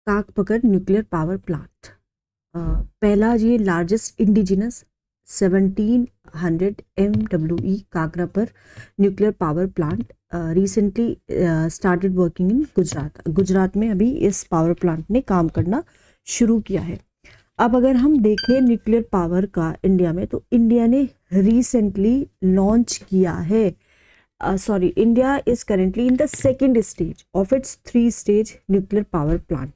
काकपकर nuclear power plant, पहला ये largest indigenous 1700 MWE Kakrapar nuclear power plant recently started working in Gujarat. Gujarat में अभी इस पावर प्लांट ने काम करना शुरू किया है। अब अगर हम देखें न्यूक्लियर पावर का इंडिया में, तो इंडिया ने रिसेंटली लॉन्च किया है, India is currently in the second stage of its 3 stage nuclear power plant.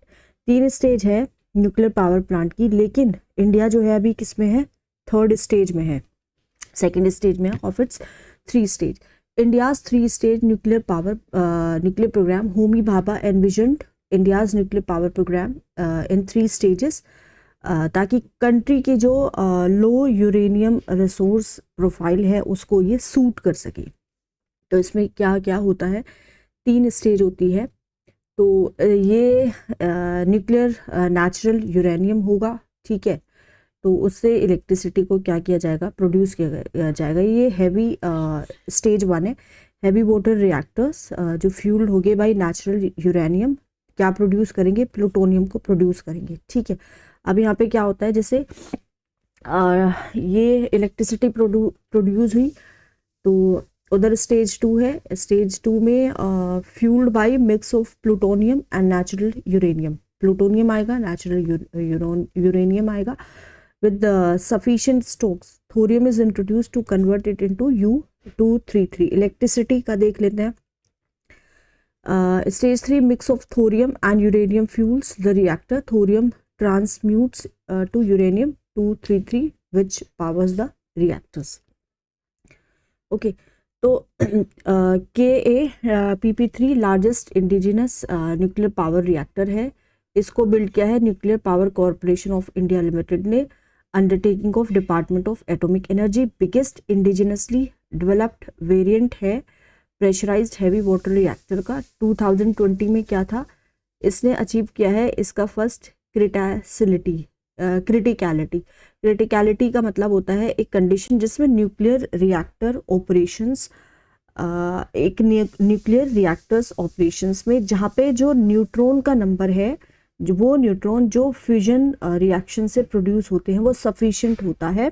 3 stage है न्यूक्लियर पावर प्लांट की, लेकिन इंडिया जो है अभी किस में है, 3rd स्टेज में है, सेकेंड स्टेज में of its 3 stage. India's 3 stage nuclear programme, Homi Bhabha envisioned India's nuclear power programme in 3 stages, ताकि कंट्री की जो लो यूरेनियम रिसोर्स प्रोफाइल है उसको ये सूट कर सके। तो इसमें क्या क्या होता है, 3 स्टेज होती है। तो ये न्यूक्लियर नेचुरल यूरेनियम होगा, ठीक है। तो उससे इलेक्ट्रिसिटी को क्या किया जाएगा, प्रोड्यूस किया जाएगा। ये हैवी स्टेज 1 है। हैवी वाटर रिएक्टर्स जो फ्यूल्ड होंगे बाय नेचुरल यूरेनियम, क्या प्रोड्यूस करेंगे, प्लूटोनियम को प्रोड्यूस करेंगे, ठीक है। अब यहाँ पे क्या होता है, जैसे ये इलेक्ट्रिसिटी प्रोड्यूस हुई, तो उधर स्टेज 2 है। स्टेज 2 में fuelled by mix of plutonium and natural uranium, plutonium आएगा, नेचुरल यूरेनियम आएगा with sufficient stocks. Thorium is introduced to convert it into U-233. Electricity का देख लेते हैं। Stage 3 mix of thorium and uranium fuels the reactor, thorium transmutes to uranium 233 which powers the reactors. Okay, तो KAPP3 largest indigenous nuclear power reactor है। इसको build किया है nuclear power corporation of India limited ने, undertaking of department of atomic energy. Biggest indigenously developed variant है pressurised heavy water reactor का। 2020 में क्या था, इसने अचीव किया है इसका फर्स्ट क्रिटिकलिटी का मतलब होता है एक कंडीशन जिसमें न्यूक्लियर रिएक्टर ऑपरेशंस, एक न्यूक्लियर रिएक्टर्स ऑपरेशंस में जहाँ पे जो न्यूट्रॉन का नंबर है, जो वो न्यूट्रॉन जो फ्यूजन रिएक्शन से प्रोड्यूस होते हैं वो सफिशिएंट होता है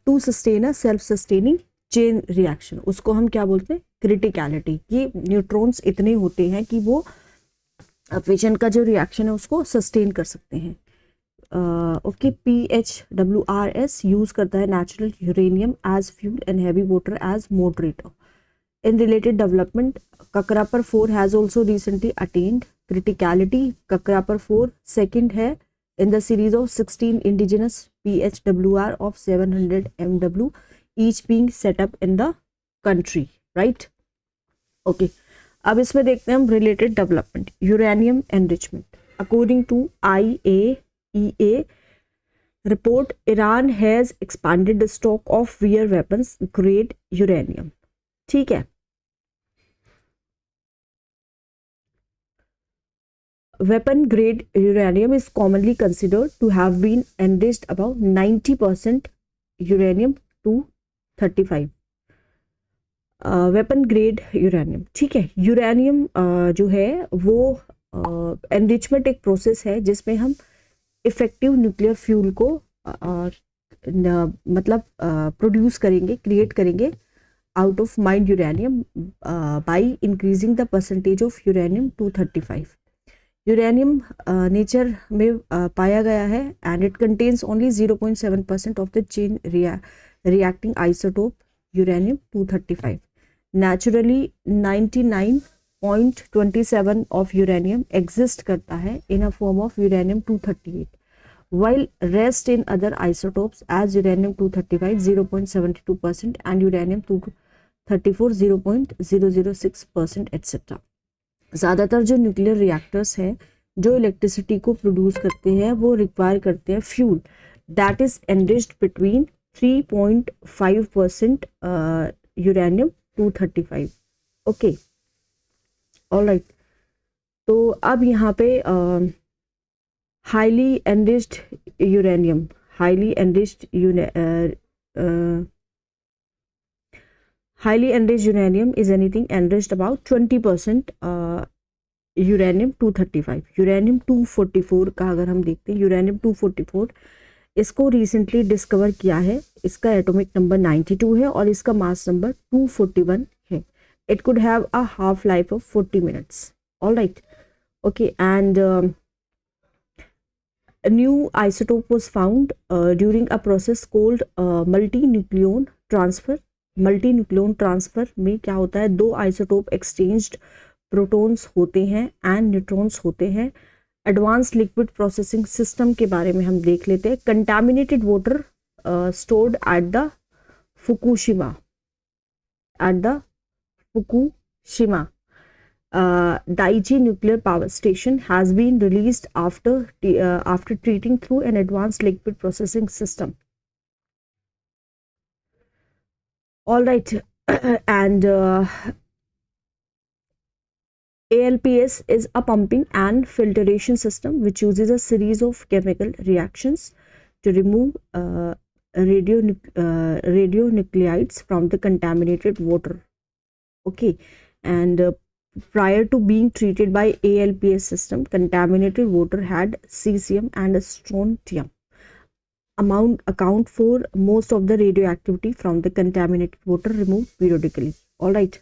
to sustain a self sustaining chain reaction. उसको हम क्या बोलते हैं, क्रिटिकलिटी, कि न्यूट्रॉन्स इतने होते हैं कि वो फिजन का जो रिएक्शन है उसको सस्टेन कर सकते हैं। ओके, PHWRS यूज करता है natural uranium as fuel and heavy water as moderator. In related development, Kakrapar 4 has also recently attained criticality. Kakrapar 4 second है in the series of 16 indigenous PHWR of 700 MW each being set up in the country, right? Okay, अब इसमें देखते हैं हम related development. Uranium enrichment, according to IAEA report, Iran has expanded the stock of near weapons grade uranium, ठीक है। Weapon grade uranium is commonly considered to have been enriched about 90% uranium 235. Weapon grade uranium, ठीक है। Uranium जो है वो enrichment एक process है जिसमें हम इफेक्टिव न्यूक्लियर फ्यूल को मतलब प्रोड्यूस करेंगे, क्रिएट करेंगे out of mind uranium by increasing the percentage of uranium 235। Uranium nature में पाया गया है and it contains only 0.7% of the chain reacting isotope uranium 235। Naturally 99.27 of uranium exist करता है in a form of uranium 238, while rest in other isotopes as uranium 235 0.72% and uranium 234 0.006% etc. ज़्यादातर जो nuclear reactors हैं जो electricity को produce करते हैं वो रिक्वायर करते हैं fuel that is enriched between 3.5% uranium 235। Okay, alright. तो अब यहाँ पे highly enriched uranium, highly enriched uranium is anything enriched about 20% uranium 235, uranium 244 का अगर हम देखते हैं, यूरेनियम 244 इसको रिसेंटली डिस्कवर किया है, इसका एटॉमिक नंबर 92 है और इसका मास नंबर 241 है. It could have a half life of 40 minutes. All right, okay. And a new isotope was found during a process called multinucleon transfer. Multinucleon transfer में क्या होता है, दो आइसोटोप एक्सचेंज्ड प्रोटॉन्स होते हैं एंड न्यूट्रॉन्स होते हैं. एडवांस लिक्विड प्रोसेसिंग सिस्टम के बारे में हम देख लेते हैं. Contaminated water stored at the Fukushima Daiichi nuclear power station has been released after treating through an advanced liquid processing system. All right. And ALPS is a pumping and filtration system which uses a series of chemical reactions to remove radionuclides from the contaminated water. Okay. And prior to being treated by ALPS system, contaminated water had cesium and strontium account for most of the radioactivity from the contaminated water removed periodically. All right.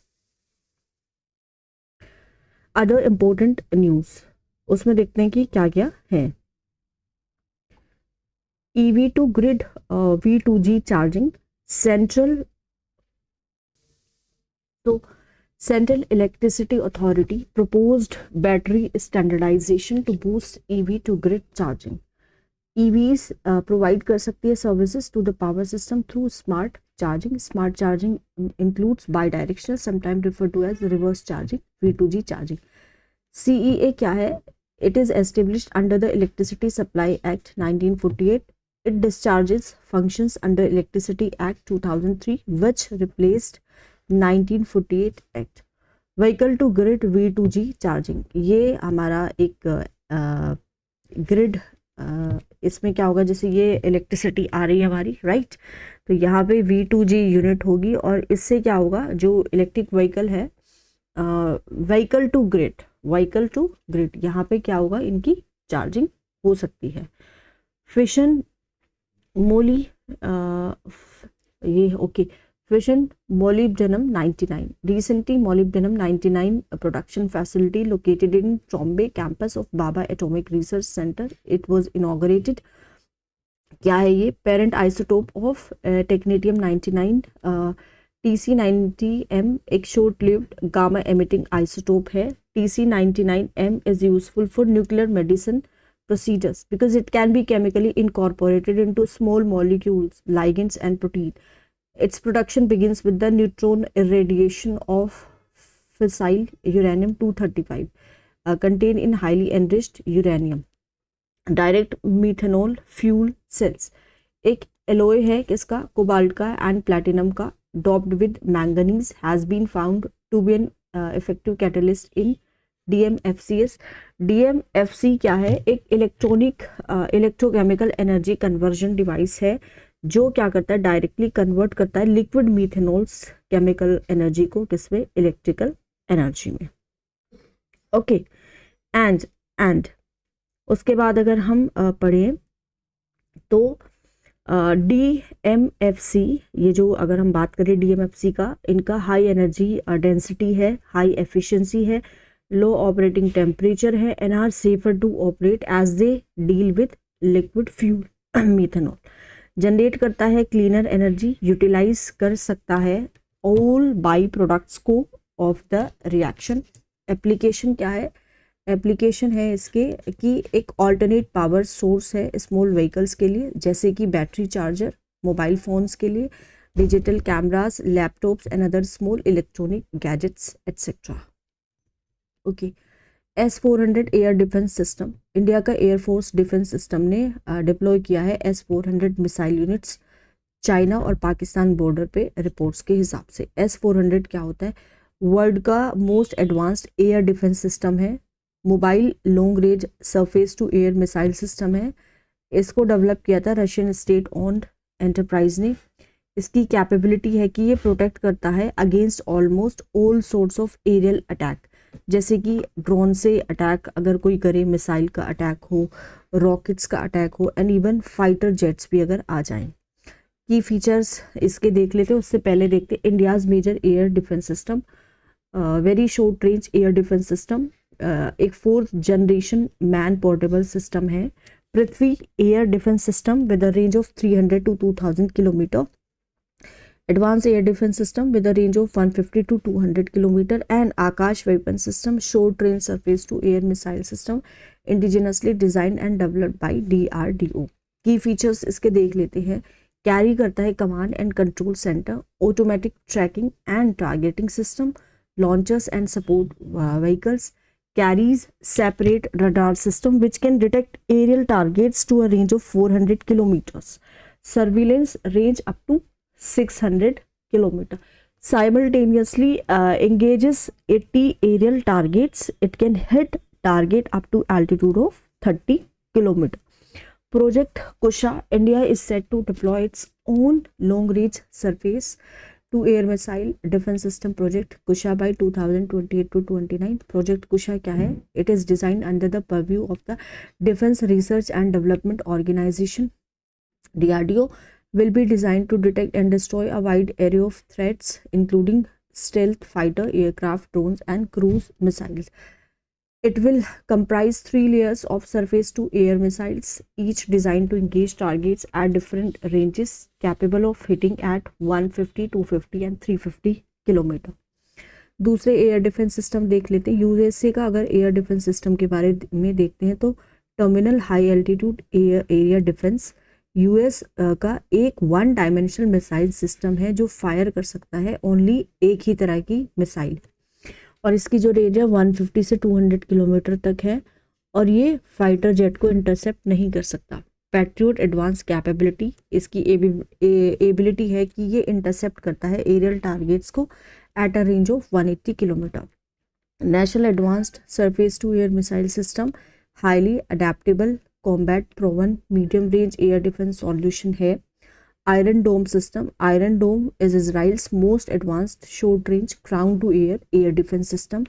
Other important news, उसमें देखते हैं कि क्या क्या है. EV to grid V2G charging. Central Electricity Authority proposed battery standardization to boost EV to grid charging. EVs provide कर सकती है services to the power system through smart charging. Smart charging includes bidirectional, sometimes referred to as reverse charging, V2G charging. CEA क्या है? It is established under the Electricity Supply Act 1948. It discharges functions under Electricity Act 2003, which replaced 1948 act. Vehicle to grid V2G charging, ये हमारा एक grid, इसमें क्या होगा, जैसे ये इलेक्ट्रिसिटी आ रही है हमारी, राइट, तो यहाँ पे V2G यूनिट होगी और इससे क्या होगा, जो इलेक्ट्रिक व्हीकल है, व्हीकल टू ग्रिड, यहाँ पे क्या होगा, इनकी चार्जिंग हो सकती है. फिशन मोली ये okay. Fission molybdenum 99. Recently, molybdenum 99 production facility located in Trombay campus of Baba Atomic Research Center. It was inaugurated. क्या है ये? Parent isotope of technetium 99. TC90M एक short-lived gamma emitting isotope है. TC99M is useful for nuclear medicine procedures because it can be chemically incorporated into small molecules, ligands and protein. Its production begins with the neutron irradiation of fissile uranium 235 contained in highly enriched uranium. Direct methanol fuel cells एक alloy है किसका, cobalt का and platinum का, doped with manganese, has been found to be an effective catalyst in DMFCs. DMFC क्या है? एक electrochemical energy conversion device है जो क्या करता है, डायरेक्टली कन्वर्ट करता है लिक्विड मीथेनॉल्स केमिकल एनर्जी को किसमें, इलेक्ट्रिकल एनर्जी में. ओके. एंड उसके बाद अगर हम पढ़ें तो DMFC, ये जो अगर हम बात करें DMFC का, इनका हाई एनर्जी डेंसिटी है, हाई एफिशिएंसी है, लो ऑपरेटिंग टेम्परेचर है and are safer to operate as they deal with liquid fuel methanol. Generate करता है क्लीनर एनर्जी, यूटिलाइज कर सकता है ऑल बाई प्रोडक्ट्स को ऑफ द रिएक्शन. एप्लीकेशन क्या है? एप्लीकेशन है इसके कि एक ऑल्टरनेट पावर सोर्स है स्मॉल व्हीकल्स के लिए, जैसे कि बैटरी चार्जर, मोबाइल फ़ोन्स के लिए, digital cameras, laptops and other small electronic gadgets etcetera. Okay. S-400 air defence system, India का एयरफोर्स डिफेंस सिस्टम ने डिप्लॉय किया है S-400 मिसाइल यूनिट्स चाइना और पाकिस्तान बॉर्डर पे रिपोर्ट्स के हिसाब से. S-400 क्या होता है? वर्ल्ड का most advanced air defence system है, mobile long range surface to air missile system है. इसको डेवलप किया था रशियन स्टेट ओन्ड एंटरप्राइज ने. इसकी कैपेबिलिटी है कि ये प्रोटेक्ट करता है against almost all sorts of aerial attack. जैसे कि ड्रोन से अटैक अगर कोई करे, मिसाइल का अटैक हो, रॉकेट्स का अटैक हो, एंड इवन फाइटर जेट्स भी अगर आ जाएं। की फीचर्स इसके देख लेते हैं, उससे पहले देखते हैं India's major air defence system, very short range air defence system, एक 4th generation man portable system है। Prithvi air defence system with a range of 300 to 2000 kilometre, advance air defence system with a range of 150 to 200 kilometre, and Akash weapon system, short range surface to air missile system, indigenously design and developed by DRDO। की features इसके देख लेते हैं। Carry करता है command and control centre, automatic tracking and targeting system, launchers and support vehicles, carries separate radar system which can detect aerial targets to a range of 400 kilometers, surveillance range up to 600 kilometer, simultaneously engages 80 aerial targets. It can hit target up to altitude of 30 kilometer. Project Kusha, India is set to deploy its own long range surface to air missile defense system project Kusha by 2028 to 29. Project Kusha क्या है? It is designed under the purview of the Defense Research and Development Organization DRDO, will be designed to detect and destroy a wide array of threats including stealth fighter aircraft, drones and cruise missiles. It will comprise 3 layers of surface to air missiles, each designed to engage targets at different ranges, capable of hitting at 150, 250 and 350 kilometre. दूसरे air defence system देख लेते हैं। USA का अगर air defence system के बारे में देखते हैं तो terminal high altitude area defence US का एक 1 डायमेंशनल मिसाइल सिस्टम है जो फायर कर सकता है ओनली एक ही तरह की मिसाइल, और इसकी जो रेंज है 150 से 200 किलोमीटर तक है, और ये फाइटर जेट को इंटरसेप्ट नहीं कर सकता। पैट्रियट एडवांस कैपेबिलिटी, इसकी एबिलिटी है कि ये इंटरसेप्ट करता है एरियल टारगेट्स को at a range of 180 kilometre. National advanced surface to air missile system, highly adaptable combat proven medium range air defence solution है। Iron dome system, iron dome is Israel's most advanced short range ground to air defence system,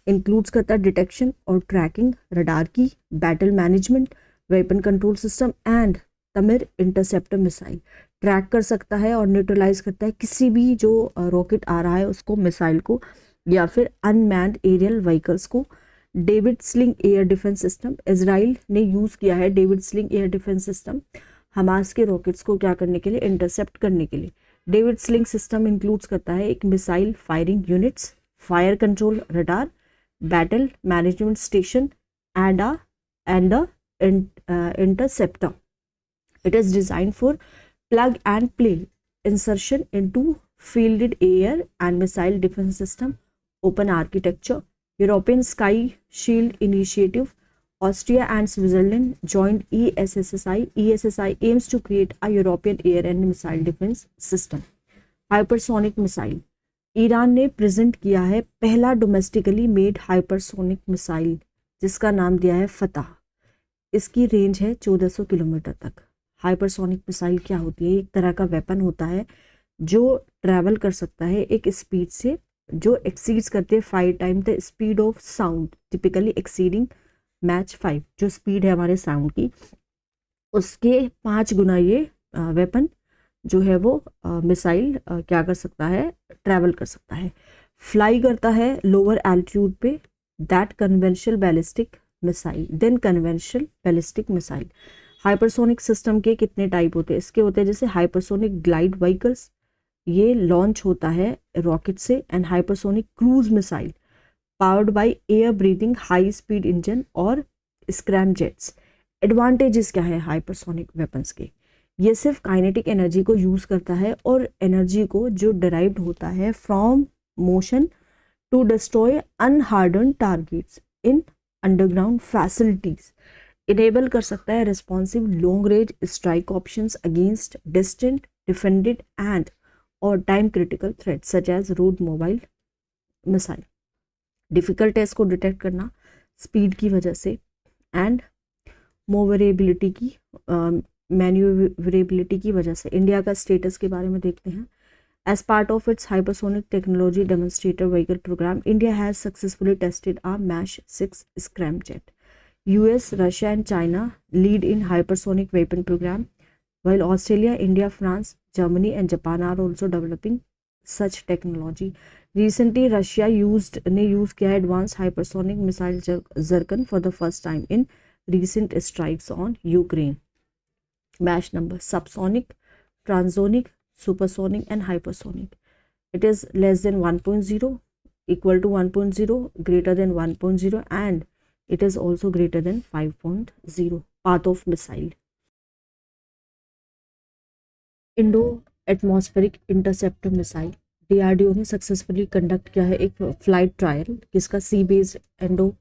includes करता है detection और tracking, radar की, battle management, weapon control system and Tamir interceptor missile. Track कर सकता है और neutralise करता है किसी भी जो रॉकेट आ रहा है उसको, मिसाइल को या फिर अनमैन्ड एरियल व्हीकल्स को। David sling air defence system, Israel ने यूज़ किया है David sling air defence system Hamas के रॉकेट्स को क्या करने के लिए, इंटरसेप्ट करने के लिए। डेविड स्लिंग सिस्टम इंक्लूड्स करता है एक missile firing units, fire control radar, battle management station and a interceptor. It is designed for plug and play insertion into fielded air and missile defense system. Open architecture, European Sky Shield Initiative, Austria and Switzerland joined ESSI. ESSI aims to create a European air and missile defense system. Hypersonic missile, Iran ने present किया है पहला domestically made hypersonic missile जिसका नाम दिया है फतह। इसकी रेंज है 1400 किलोमीटर तक। हाइपरसोनिक मिसाइल क्या होती है? एक तरह का वेपन होता है जो ट्रैवल कर सकता है एक स्पीड से जो एक्सीड्स करते हैं 5 time the speed of sound, typically exceeding match 5, जो स्पीड है हमारे साउंड की उसके 5 गुना ये वेपन जो है वो मिसाइल क्या कर सकता है, ट्रैवल कर सकता है। फ्लाई करता है लोअर एल्टीट्यूड पे that conventional ballistic missile than conventional ballistic missile. Hypersonic system के कितने टाइप होते हैं? इसके होते हैं जैसे हाइपरसोनिक ग्लाइड व्हीकल्स, ये लॉन्च होता है रॉकेट से, and hypersonic cruise missile powered by air breathing high speed engine और स्क्रैम जेट्स। एडवांटेजेस क्या है हाइपरसोनिक वेपन्स के? ये सिर्फ काइनेटिक एनर्जी को यूज़ करता है और एनर्जी को जो डिराइव्ड होता है from motion to destroy unhardened targets in underground facilities. Enable कर सकता है responsive long range strike options against distant defended and और time critical threat such as road mobile missile. Difficult है इसको डिटेक्ट करना स्पीड की वजह से एंड मोवरेबिलिटी की मैन्यूवरेबिलिटी की वजह से। इंडिया का स्टेटस के बारे में देखते हैं। As part of its hypersonic technology demonstrator vehicle program, India has successfully tested a MASH 6 scramjet. US, Russia and China lead in hypersonic weapon program, while Australia, India, France, Germany and Japan are also developing such technology. Recently, Russia used किया advanced hypersonic missile Zircon for the first time in recent strikes on Ukraine. MASH number: subsonic, transonic, supersonic and hypersonic. It is less than 1.0, equal to 1.0, greater than 1.0 and it is also greater than 5.0. Path of missile. Indo atmospheric interceptor missile, DRDO ने successfully conduct किया है एक flight trial किसका, sea based Indo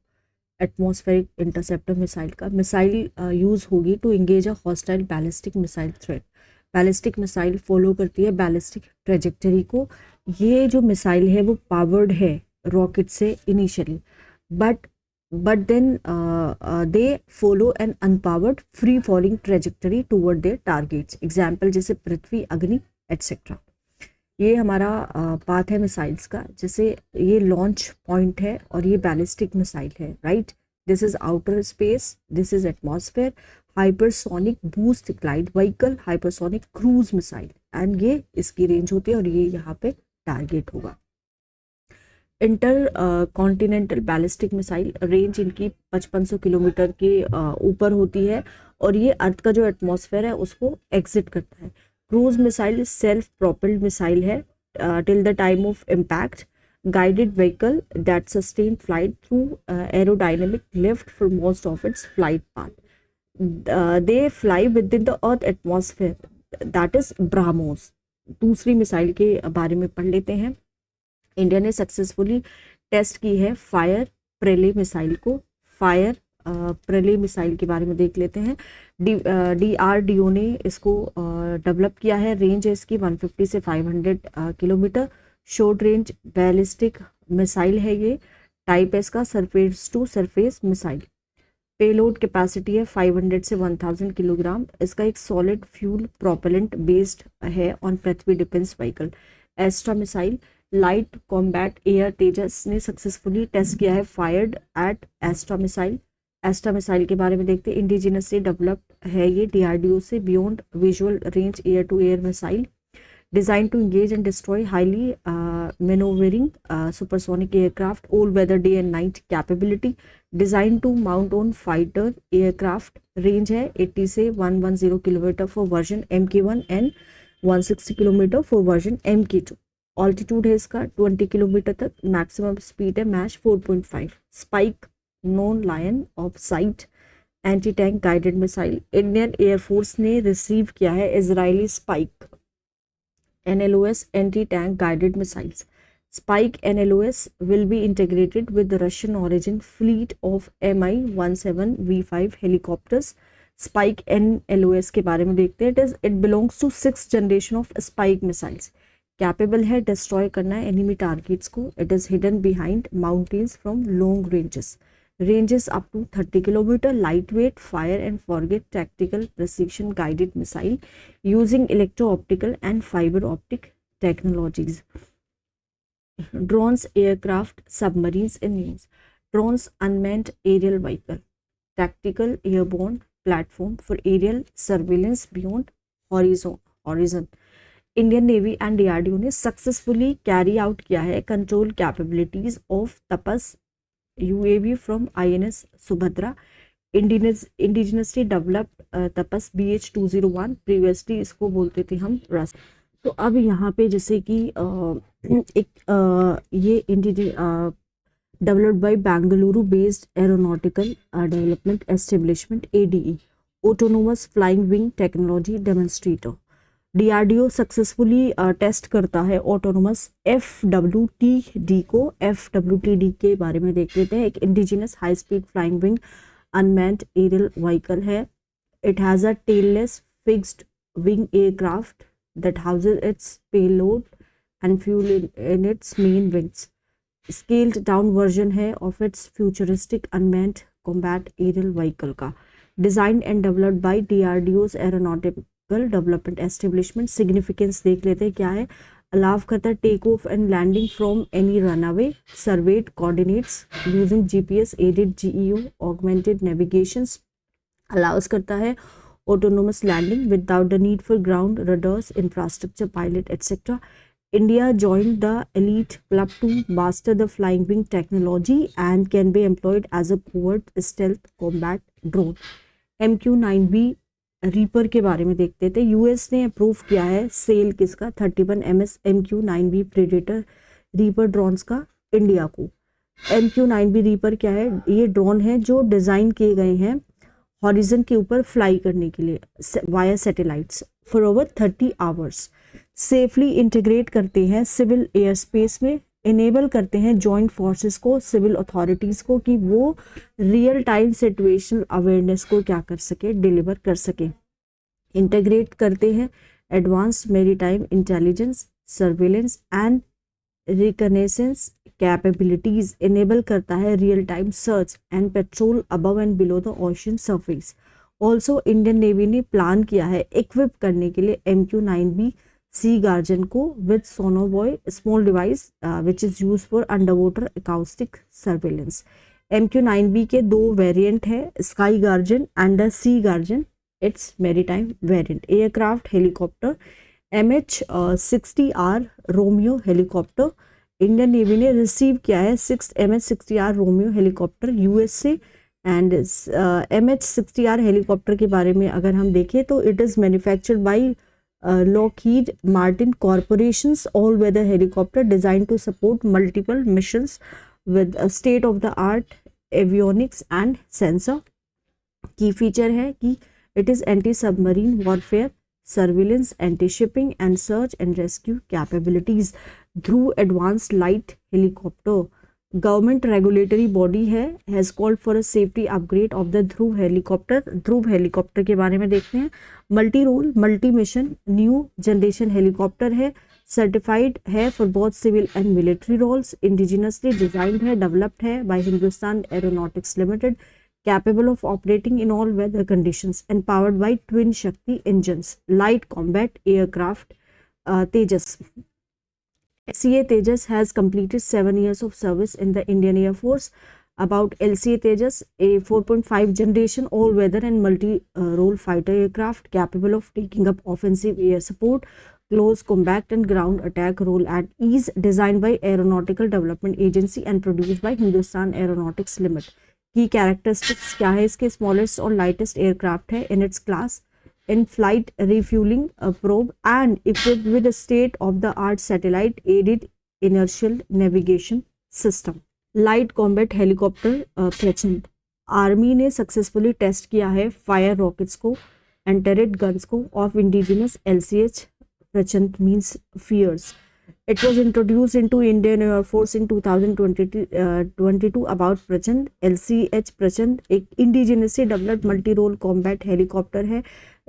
atmospheric interceptor missile का. Missile use होगी to engage a hostile ballistic missile threat. Ballistic missile follow करती है ballistic trajectory को. ये जो मिसाइल है वो पावर्ड है रॉकेट से initially, but then they follow an unpowered free falling trajectory toward their targets. Example जैसे पृथ्वी, अग्नि एटसेट्रा. ये हमारा पाथ है मिसाइल्स का. जैसे ये लॉन्च पॉइंट है और ये बैलिस्टिक मिसाइल है, right. This is outer space, this is atmosphere. Hypersonic boost glide vehicle, hypersonic cruise missile, and ये इसकी रेंज होती है और ये यहाँ पे टारगेट होगा. Inter continental ballistic missile, range इनकी 5500 किलोमीटर के ऊपर होती है और ये अर्थ का जो एटमॉस्फेयर है उसको एग्जिट करता है. Cruise missile self propelled missile है till the time of impact, guided vehicle that sustain flight through aerodynamic lift for most of its flight path. They fly within the earth atmosphere, that is BrahMos. दूसरी missile के बारे में पढ़ लेते हैं. India ने successfully test की है फायर प्रेले मिसाइल को. फायर प्रेले मिसाइल के बारे में देख लेते हैं. डीआरडीओ ने इसको डेवलप किया है. रेंज है इसकी 150 से 500 kilometre. Short range ballistic missile है ये. टाइप है इसका surface to surface missile. Payload capacity है 500 से 1000 किलोग्राम. इसका एक सॉलिड फ्यूल प्रोपेलेंट बेस्ड है on Prithvi defence vehicle. Astra missile, light combat air Tejas ने सक्सेसफुली टेस्ट किया है fired at Astra missile. Astra missile के बारे में देखते हैं. इंडिजिनसली डेवलप्ड है ये डीआरडीओ से. Beyond visual range air to air missile, design to engage and destroy highly manoeuvring supersonic aircraft, all weather day and night capability, design to mount on fighter aircraft. Range है 80 से 110 kilometre for version MK1 and 160 kilometre for version MK2. Altitude है इसका 20 kilometre तक. Maximum speed है Mach 4.5. Spike non line of sight anti tank guided missile. Indian Air Force ने receive किया है Israeli spike NLOS anti tank guided missiles. Spike NLOS will be integrated with the Russian origin fleet of Mi-17V5 helicopters. Spike NLOS के बारे में देखते हैं. It belongs to 6th generation of Spike missiles. Capable है destroy करना है enemy targets को. It is hidden behind mountains from long ranges. Ranges up to 30 kilometer. Lightweight, fire and forget tactical precision guided missile using electro-optical and fiber optic technologies. Drones, aircraft, submarines and news. Drones, unmanned aerial vehicle, tactical airborne platform for aerial surveillance beyond horizon. Indian Navy and DRDO ने successfully carry out किया है control capabilities of Tapas UAV from INS Subhadra. Indigenously developed Tapas BH-201, previously इसको बोलते थे हम रस. तो अब यहाँ पे जैसे कि ये developed by Bengaluru based Aeronautical Development Establishment ADE, autonomous flying wing technology demonstrator. DRDO successfully test करता है ऑटोनोमस FWTD को. FWTD के बारे में देख लेते हैं. एक indigenous high speed flying wing unmanned aerial vehicle है. It has a tailless fixed wing aircraft that houses its payload and fuel in its main wings. Scaled down version है of its futuristic unmanned combat aerial vehicle का. Designed and developed by DRDO's Aeronautical Development Establishment. Significance देख लेते हैं क्या है. Allow करता है take off and landing from any runway, surveyed coordinates using GPS aided GEO augmented navigations, allows करता है autonomous landing without the need for ground radars, infrastructure, pilot, etc. India joined the elite club to master the flying wing technology and can be employed as a covert stealth combat drone. MQ-9B reaper के बारे में देखते थे। US ने approve किया है cell किसका 31 MS MQ-9B predator reaper drones का इंडिया को। MQ-9B रीपर क्या है? ये ड्रोन है जो डिज़ाइन किए गए हैं हॉरिजन के ऊपर फ्लाई करने के लिए via satellites for over 30 hours, safely integrate करते हैं सिविल एयर स्पेस में, इनेबल करते हैं जॉइंट फोर्सेस को, सिविल अथॉरिटीज़ को कि वो रियल टाइम सिचुएशनल अवेयरनेस को क्या कर सके, डिलीवर कर सके। इंटीग्रेट करते हैं advanced maritime intelligence, surveillance and reconnaissance capabilities, enable करता है real time search and patrol above and below the ocean surface. Also Indian Navy ने प्लान किया है इक्विप करने के लिए MQ-9B सी गार्जन को with sonobuoy small device which is use for under water acoustic surveillance. MQ-9B के दो variant है, Sky Guardian and Sea Guardian, it's maritime variant. Aircraft helicopter MH-60R Romeo helicopter, Indian Navy ने receive किया है 6 MH-60R Romeo helicopter US से। And MH-60R helicopter के बारे में अगर हम देखें तो it is manufactured by Lockheed Martin corporations all weather helicopter design to support multiple missions with state of the art avionics and sensor. Key feature है कि it is anti submarine warfare, surveillance, anti shipping and search and rescue capabilities. Dhruv advanced light helicopter government regulatory body है, has called for a safety upgrade of the Dhruv helicopter. Dhruv helicopter के बारे में देखते हैं। Multi role multi mission new generation helicopter है, certified है for both civil and military roles, indigenously designed है, developed है by Hindustan Aeronautics Limited, capable of operating in all weather conditions and powered by twin Shakti engines. Light combat aircraft Tejas. LCA Tejas has completed 7 years of service in the Indian Air Force. About LCA Tejas, a 4.5 generation all-weather and multi-role fighter aircraft capable of taking up offensive air support, close combat and ground attack role at ease, designed by Aeronautical Development Agency and produced by Hindustan Aeronautics Limited. Key characteristics क्या है इसके? Smallest और lightest aircraft है in its class, in flight refuelling probe and equipped with state of the art satellite aided inertial navigation system. Light combat helicopter Prachand, army ने successfully test किया है fire rockets को and turret guns को of indigenous LCH Prachand means fierce. It was introduced into Indian Air Force in 2022 about Prachand. LCH Prachand एक indigenously developed multi-role combat helicopter है।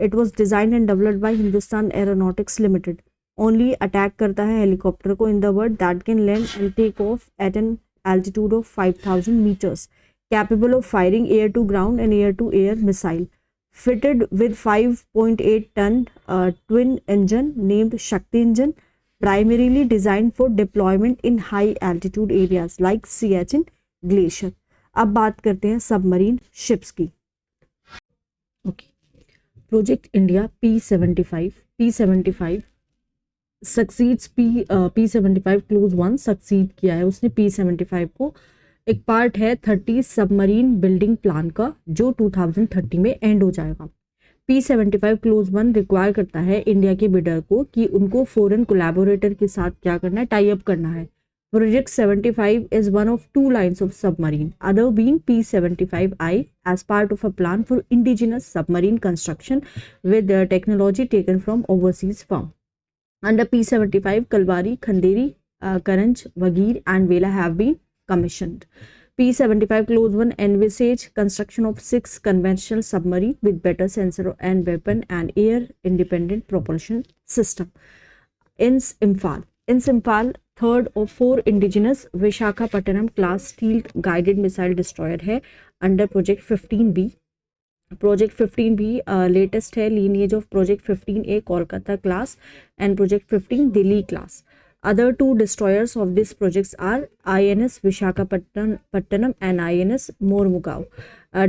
It was designed and developed by Hindustan Aeronautics Limited. Only attack करता है helicopter को in the world that can land and take off at an altitude of 5,000 meters. Capable of firing air to ground and air to air missile. Fitted with 5.8 ton twin engine named Shakti engine. Primarily designed for deployment in high altitude areas like Siachen Glacier. अब बात करते हैं submarine ships की। Project India P75 succeeds P75 close 1 succeed किया है उसने P75 को। एक पार्ट है 30 सबमरीन बिल्डिंग प्लान का जो 2030 में एंड हो जाएगा। P75 क्लोज 1 रिक्वायर करता है इंडिया के बिडर को कि उनको फॉरेन कोलैबोरेटर के साथ क्या करना है, टाई अप करना है। Project 75 is one of 2 lines of submarine, other being P75I as part of a plan for indigenous submarine construction with technology taken from overseas firm. Under P75 Kalvari, Khanderi, Karanj, Vagir and Vela have been commissioned. P75 Close 1 envisage construction of 6 conventional submarine with better sensor and weapon and air independent propulsion system. INS Imphal third of 4 indigenous Vishakhapatnam class stealth guided missile destroyer है under Project 15B. Project 15B latest है lineage of Project 15A Kolkata class and Project 15 Delhi class. Other two destroyers of these projects are INS Visakhapatnam and INS Mormugao,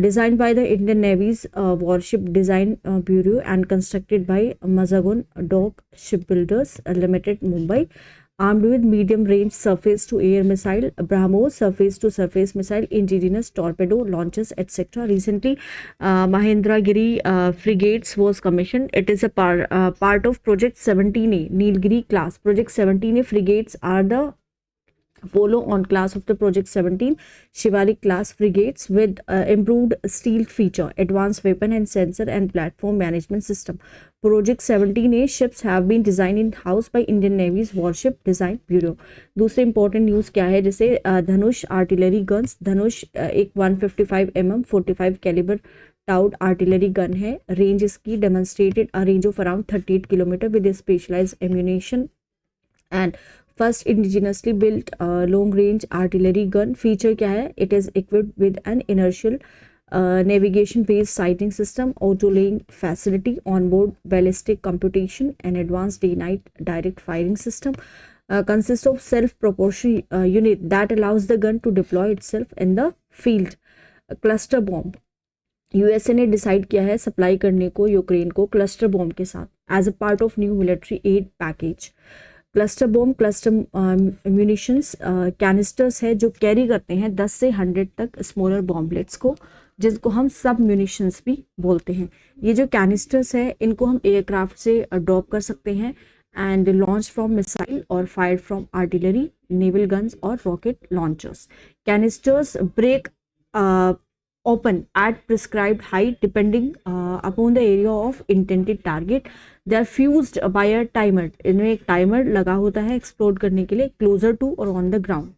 designed by the Indian Navy's Warship Design Bureau and constructed by Mazagon Dock Shipbuilders Limited, Mumbai. Armed with medium-range surface-to-air missile, BrahMos surface-to-surface missile, indigenous torpedo launchers, etc. Recently, Mahendragiri frigates was commissioned. It is a part of Project 17A, Nilgiri class. Project 17A frigates are the follow-on class of the Project 17 Shivalik class frigates with improved stealth feature, advanced weapon and sensor and platform management system. Project 17A ships have been designed in-house by Indian Navy's Warship Design Bureau. दूसरे important news क्या है, जैसे धनुष artillery guns. धनुष एक 155 mm 45 calibre towed artillery gun है. Range इसकी demonstrated a range of around 38 kilometre with specialised ammunition and first indigenously built long range artillery gun. Feature क्या है, it is equipped with an inertial navigation based sighting system, auto laying facility, onboard ballistic computation and advanced day night direct firing system. Consists of self propulsion unit that allows the gun to deploy itself in the field. Cluster bomb, USA ने decide किया है supply करने को Ukraine को cluster bomb के साथ as a part of new military aid package. Cluster bomb cluster munitions canisters है जो कैरी करते हैं 10 से 100 तक स्मॉलर बॉम्बलेट्स को, जिसको हम सब म्यूनिशंस भी बोलते हैं. ये जो कैनिस्टर्स है इनको हम एयरक्राफ्ट से ड्रॉप कर सकते हैं एंड लॉन्च फ्रॉम मिसाइल और fired from artillery, naval guns और rocket launchers. Canisters break open at prescribed height depending upon the area of intended target. They are fused by a timer. इनमें एक timer लगा होता है explode करने के लिए क्लोजर टू और ऑन द ग्राउंड.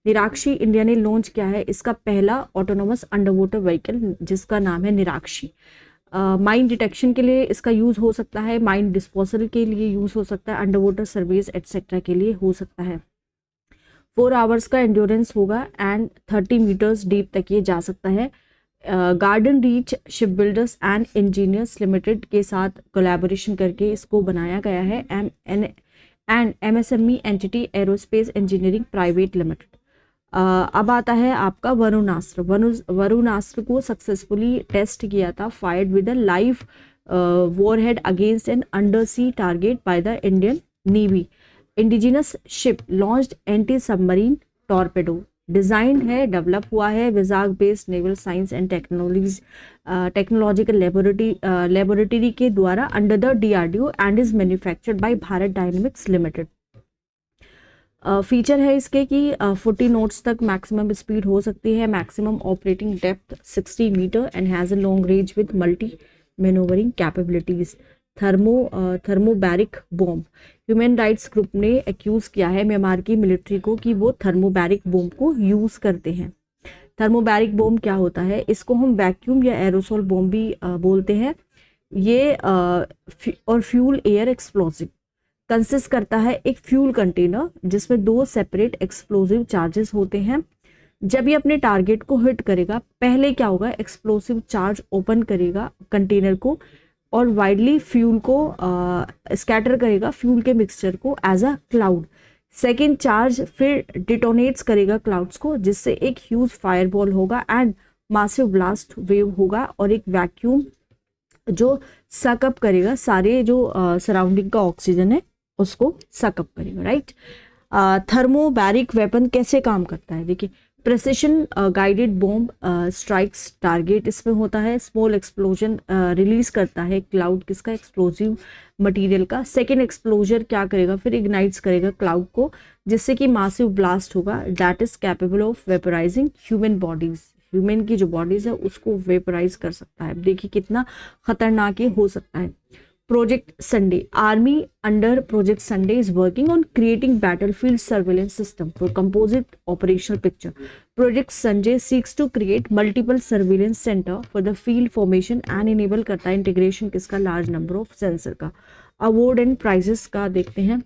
निराक्षी इंडिया ने लॉन्च किया है इसका पहला ऑटोनोमस अंडर वाटर व्हीकल जिसका नाम है निराक्षी. माइन डिटेक्शन के लिए इसका यूज़ हो सकता है, माइन डिस्पोजल के लिए यूज़ हो सकता है, अंडर वाटर सर्विस एटसेट्रा के लिए हो सकता है. 4 आवर्स का एंड्योरेंस होगा एंड 30 मीटर्स डीप तक ये जा सकता है. Garden reach ship builders and engineers limited के साथ कोलैबोरेशन करके इसको बनाया गया है and MSME entity aerospace engineering private limited. अब आता है आपका वरुणास्त्र. वरुणास्त्र को सक्सेसफुली टेस्ट किया था, fired with a live warhead against an under sea target by the Indian Navy. Indigenous ship launched anti submarine torpedo. Design है, डेवलप हुआ है Vizag based naval science and technological laboratory के द्वारा under the DRDO and is manufactured by Bharat Dynamics Limited. Feature है इसके कि 40 knots तक maximum speed हो सकती है, maximum operating depth 60 metre and has a long range with multi manoeuvring capabilities. Thermobaric bomb. Human rights group ने accuse किया है म्यांमार की मिलिट्री को कि वो थर्मोबैरिक बॉम्ब को यूज़ करते हैं. थर्मोबैरिक बॉम्ब क्या होता है, इसको हम वैक्यूम या एरोसोल बॉम्ब भी बोलते हैं. ये और फ्यूल एयर एक्सप्लोसिव कंसिस्ट करता है एक फ्यूल कंटेनर जिसमें 2 सेपरेट एक्सप्लोसिव चार्जेस होते हैं. जब ये अपने टारगेट को हिट करेगा, पहले क्या होगा, एक्सप्लोसिव चार्ज ओपन करेगा कंटेनर को और वाइडली फ्यूल को स्कैटर करेगा, फ्यूल के मिक्सचर को as a cloud. Second charge फिर डिटोनेट्स करेगा क्लाउड्स को, जिससे एक ह्यूज फायरबॉल होगा एंड मासिव ब्लास्ट वेव होगा और एक वैक्यूम जो सकअप करेगा सारे जो सराउंडिंग का ऑक्सीजन है उसको सकअप करेगा. राइट. थर्मोबैरिक वेपन कैसे काम करता है, देखिए. Precision guided bomb strikes target इसमें होता है. स्मॉल एक्सप्लोजन रिलीज करता है क्लाउड किसका, एक्सप्लोजिव मटेरियल का. सेकेंड एक्सप्लोजर क्या करेगा, फिर इग्नाइट्स करेगा क्लाउड को, जिससे कि मासिव ब्लास्ट होगा. That is capable of वेपराइजिंग human bodies. Human की जो बॉडीज है उसको वेपराइज कर सकता है. देखिए कितना खतरनाक ये हो सकता है. Project Sunday. Army under Project Sunday is working on creating battlefield surveillance system for composite operational picture. Project Sunday seeks to create multiple surveillance center for the field formation and enable करता है integration किसका, large number of sensor का. Award and prizes का देखते हैं.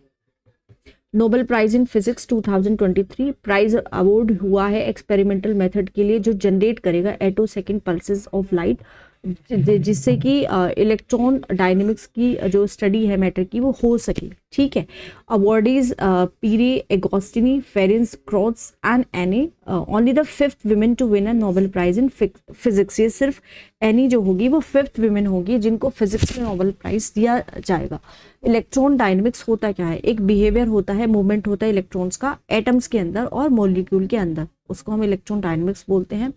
Nobel prize in physics 2023 prize award हुआ है experimental method के लिए जो जनरेट करेगा 8 सेकेंड पल्सेस ऑफ लाइट जिससे कि इलेक्ट्रॉन डायनेमिक्स की जो स्टडी है मैटर की वो हो सके, ठीक है। Awardees Pierre Agostini, Ferenc Krausz and Anne, only the 5th women to win a Nobel prize in physics. ये सिर्फ एनी जो होगी वो 5th विमेन होगी जिनको फिजिक्स में नोबेल प्राइज दिया जाएगा। इलेक्ट्रॉन डायनेमिक्स होता क्या है? एक बिहेवियर होता है, मूवमेंट होता है इलेक्ट्रॉन्स का एटम्स के अंदर और मॉलिक्यूल के अंदर, उसको हम इलेक्ट्रॉन डायनेमिक्स बोलते हैं।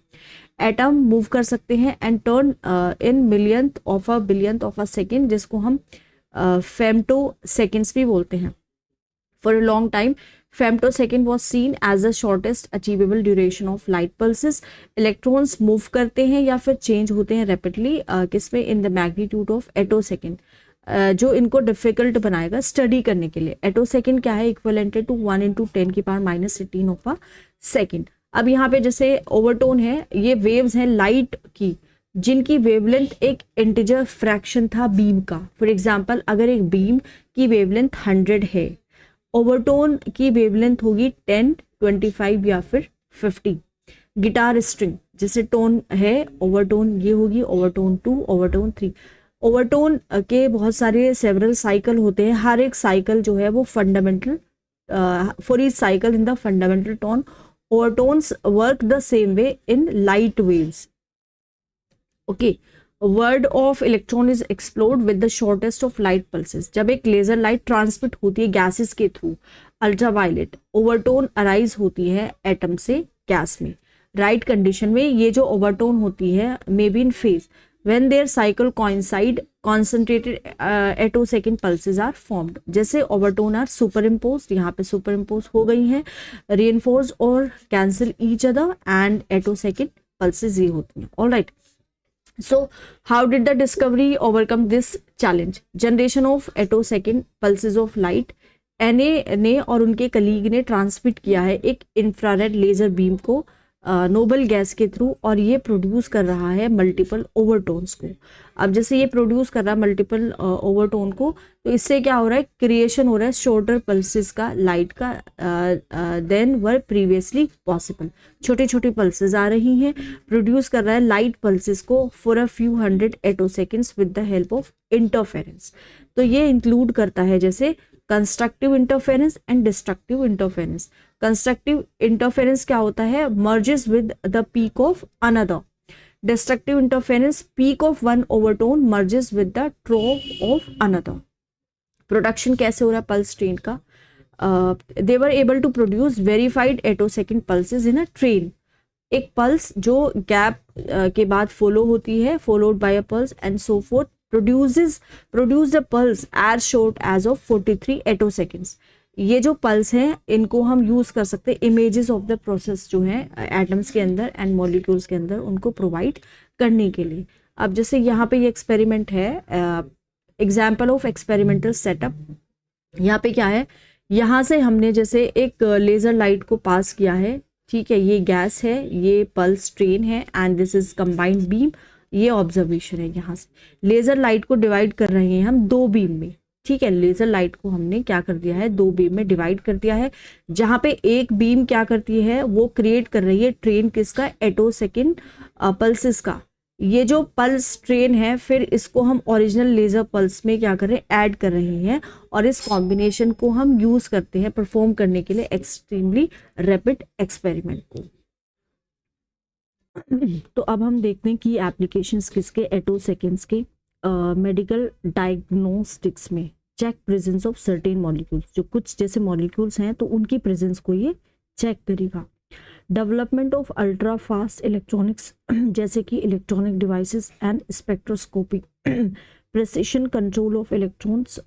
एटम मूव कर सकते हैं and turn in millionth of a second, जिसको हम फेम्टो सेकेंड्स भी बोलते हैं। For a long time femtosecond was seen as the shortest achievable duration of light pulses. Electrons move करते हैं या फिर चेंज होते हैं रैपिडली किसमें? इन द मैग्नीट्यूड ऑफ एटोसेकेंड, जो इनको डिफिकल्ट बनाएगा स्टडी करने के लिए। एटोसेकेंड क्या है? Equivalent to 1 × 10⁻⁻18 of a second. अब यहाँ पे जैसे ओवरटोन है, ये वेव्स हैं लाइट की जिनकी वेवलेंथ एक इंटीजर फ्रैक्शन था बीम का। फॉर एग्जाम्पल अगर एक बीम की वेवलेंथ 100 है, ओवरटोन की वेवलेंथ होगी 10, 25 या फिर 50। गिटार स्ट्रिंग जैसे टोन है, ओवरटोन ये होगी ओवरटोन 2, ओवरटोन 3। ओवरटोन के बहुत सारे सेवरल साइकिल होते हैं, हर एक साइकिल जो है वो fundamental, for each cycle in the fundamental tone overtones work the same way in light waves. Okay, word of electron is explored with the shortest of light pulses. जब एक laser light transmit होती है gases के through, ultraviolet, overtone arise होती है atom से gas में। Right condition में ये जो ओवरटोन होती है may be in phase when their cycle coincide concentrated attosecond pulses are formed. जैसे ओवरटोन आर सुपर इम्पोज्ड, यहाँ पे सुपर इम्पोज हो गई हैं, रीइंफोर्स और cancel each other and attosecond pulses ये होती हैं। Alright, so how did the discovery overcome this challenge? Generation of attosecond pulses of light, Anne ने और उनके कलीग ने ट्रांसमिट किया है एक इंफ्रारेड लेजर बीम को नोबल गैस के थ्रू, और ये प्रोड्यूस कर रहा है मल्टीपल ओवरटोन्स को। अब जैसे ये प्रोड्यूस कर रहा है मल्टीपल ओवरटोन को, तो इससे क्या हो रहा है? क्रिएशन हो रहा है शॉर्टर पल्सेस का लाइट का देन वर प्रीवियसली पॉसिबल। छोटी छोटी पल्सेस आ रही हैं, प्रोड्यूस कर रहा है लाइट पल्सेस को for a few hundred attoseconds with the help of interference. तो ये इंक्लूड करता है जैसे constructive interference and destructive interference. Constructive interference क्या होता है? Merges with the peak of another. Destructive interference, peak of one overtone merges with the trough of another. Production कैसे हो रहा है पल्स ट्रेन का? They were able to produce verified attosecond pulses in a train. एक pulse जो gap के बाद follow होती है, followed by a pulse and so forth, produce the pulse as short as of 43 attoseconds. ये जो pulse हैं इनको हम यूज कर सकते हैं इमेजेस ऑफ द प्रोसेस जो है एटम्स के अंदर एंड मॉलिक्यूल्स के अंदर, उनको प्रोवाइड करने के लिए। अब जैसे यहाँ पे ये एक्सपेरिमेंट है, एग्जाम्पल ऑफ एक्सपेरिमेंटल सेटअप। यहाँ पे क्या है? यहाँ से हमने जैसे एक लेजर लाइट को पास किया है, ठीक है, ये गैस है, ये पल्स ट्रेन है and this is combined beam, ये ऑब्जर्वेशन है। यहाँ से लेजर लाइट को डिवाइड कर रहे हैं हम दो बीम में, ठीक है। लेजर लाइट को हमने क्या कर दिया है? दो बीम में डिवाइड कर दिया है, जहाँ पे एक बीम क्या करती है? वो क्रिएट कर रही है ट्रेन किसका? एटोसेकेंड पल्सेस का। ये जो पल्स ट्रेन है फिर इसको हम ओरिजिनल लेजर पल्स में क्या कर रहे हैं? ऐड कर रहे हैं, और इस कॉम्बिनेशन को हम यूज करते हैं परफॉर्म करने के लिए एक्सट्रीमली रैपिड एक्सपेरिमेंट को। तो अब हम देखते हैं कि एप्लीकेशंस किसके? एटोसेकेंड्स के मेडिकल डायग्नोस्टिक्स में check presence of certain molecules. जो कुछ जैसे मॉलिक्यूल्स हैं तो उनकी प्रेजेंस को ये चेक करेगा। Development of ultra fast electronics जैसे कि electronic devices and spectroscopy. Precision control of electrons,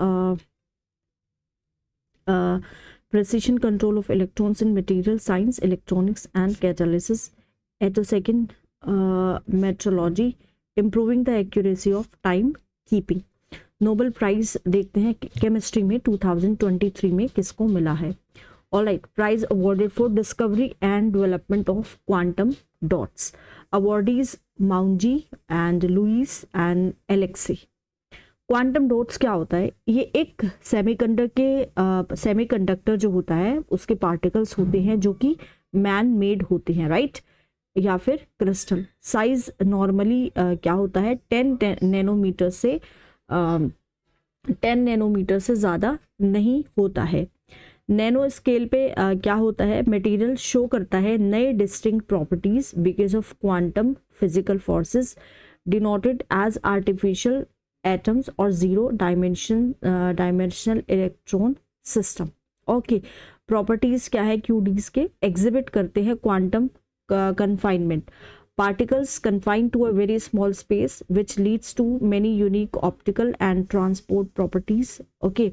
precision control of electrons in material science, electronics and catalysis. Attosecond metrology, improving the accuracy of time keeping. Nobel prize देखते हैं chemistry में 2023 में किसको मिला है। Alright, prize awarded for discovery and development of quantum dots. Awardees Moungi and Louis and Alexei. Quantum dots क्या होता है? ये एक सेमीकंडक्टर जो होता है उसके पार्टिकल्स होते हैं जो कि मैन मेड होते हैं, राइट। या फिर क्रिस्टल। साइज नॉर्मली क्या होता है, 10 नैनोमीटर से 10 नैनोमीटर से ज़्यादा नहीं होता है। नैनो स्केल पे क्या होता है, मटेरियल शो करता है नए distinct properties because of quantum physical forces denoted as artificial atoms और zero dimensional electron system. Okay, properties क्या है क्यूडीज के, एग्जिबिट करते हैं quantum confinement. Particles confined to a very small space, which leads to many unique optical and transport properties. Okay.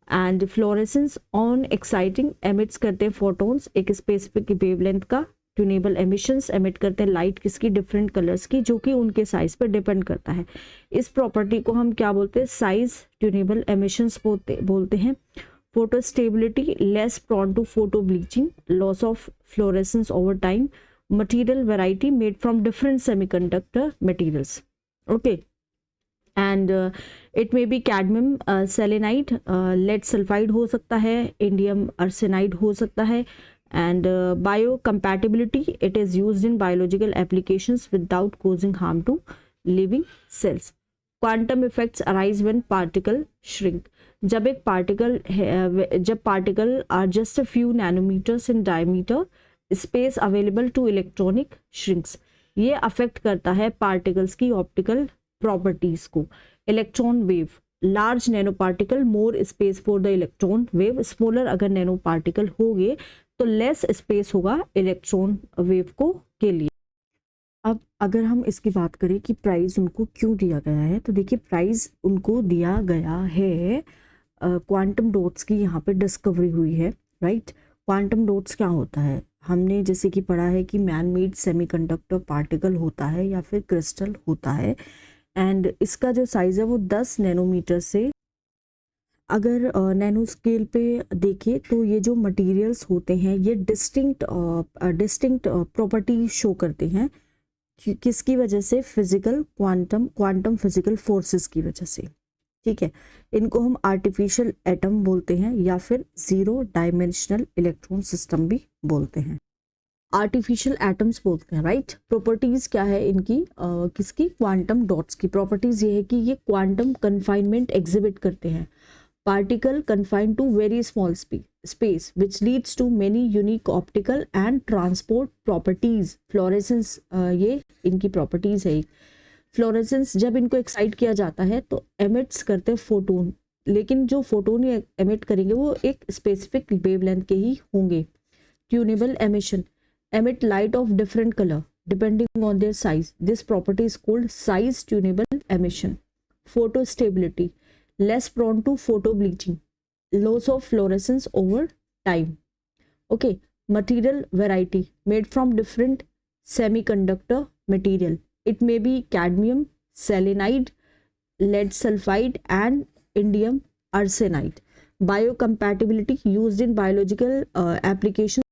And fluorescence on exciting emits करते हैं photons एक specific wavelength का, tunable emissions emit करते हैं light किसकी, different colors की, जो कि उनके size पर depend करता है। इस property को हम क्या बोलते हैं, size tunable emissions बोलते हैं। photostability less prone to photo bleaching, loss of fluorescence over time, material variety made from different semiconductor materials. Okay. And it may be cadmium selenide, lead sulfide हो सकता है, indium arsenide हो सकता है। And biocompatibility, it is used in biological applications without causing harm to living cells. Quantum effects arise when particle shrink. जब एक particle जब particle are just a few nanometres in diameter, space available to electronic shrinks. ये affect करता है particles की optical properties को। Electron wave, large nano particle more space for the electron wave, smaller अगर nano particle हो गए तो less space होगा इलेक्ट्रॉन वेव को के लिए। अब अगर हम इसकी बात करें कि प्राइस उनको क्यों दिया गया है, तो देखिए प्राइस उनको दिया गया है, क्वांटम डॉट्स की यहाँ पे डिस्कवरी हुई है, राइट। क्वांटम डॉट्स क्या होता है, हमने जैसे कि पढ़ा है कि मैन मेड सेमीकंडक्टर पार्टिकल होता है या फिर क्रिस्टल होता है, एंड इसका जो साइज़ है वो 10 नैनोमीटर से, अगर नैनो स्केल पे देखें तो ये जो मटेरियल्स होते हैं ये डिस्टिंक्ट प्रॉपर्टी शो करते हैं, किसकी वजह से, फिजिकल क्वांटम फिजिकल फोर्सेस की वजह से। ठीक है, इनको हम आर्टिफिशियल एटम बोलते हैं या फिर जीरो डायमेंशनल इलेक्ट्रॉन सिस्टम भी बोलते हैं, आर्टिफिशियल एटम्स बोलते हैं, राइट। प्रॉपर्टीज क्या है इनकी, किसकी, क्वांटम डॉट्स की। प्रॉपर्टीज ये है कि ये क्वांटम कन्फाइनमेंट एग्जिबिट करते हैं, particle confined to very small space which leads to many unique optical and transport properties. Fluorescence ये इनकी properties है। फ्लोरेसेंस जब इनको एक्साइट किया जाता है तो एमिट्स करते हैं फोटोन, लेकिन जो फोटोन ये एमिट करेंगे वो एक स्पेसिफिक वेवलेंथ के ही होंगे। Tunable emission, emit light of different color depending on their size. This property is called size tunable emission. Photostability, less prone to photo bleaching, loss of fluorescence over time. Okay, material variety made from different semiconductor material. It may be cadmium selenide, lead sulfide and indium arsenide. Biocompatibility used in biological applications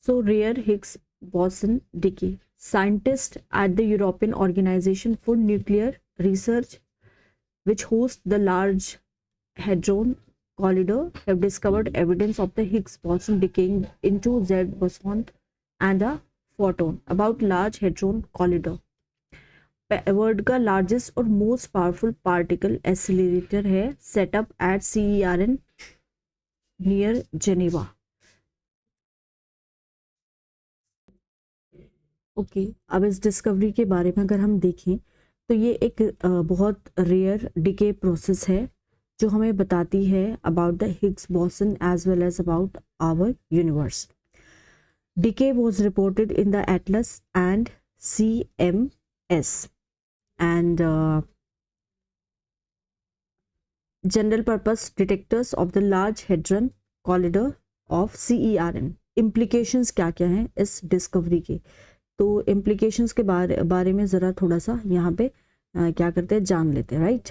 So rare Higgs boson decay. Scientists at the European Organization for Nuclear Research, which hosts the Large Hadron Collider, have discovered evidence of the Higgs boson decaying into Z boson and a photon. About Large Hadron Collider, world का largest और most powerful particle accelerator है, setup at CERN near Geneva. Okay, अब इस discovery के बारे में अगर हम देखें तो ये एक बहुत रेयर डिके प्रोसेस है जो हमें बताती है about the Higgs boson as well as about our universe. Decay was reported in the Atlas and CMS and general purpose detectors of the Large Hadron Collider of CERN. Implications क्या क्या हैं इस discovery के, तो implications के बारे में ज़रा थोड़ा सा यहाँ पे क्या करते हैं जान लेते हैं, राइट.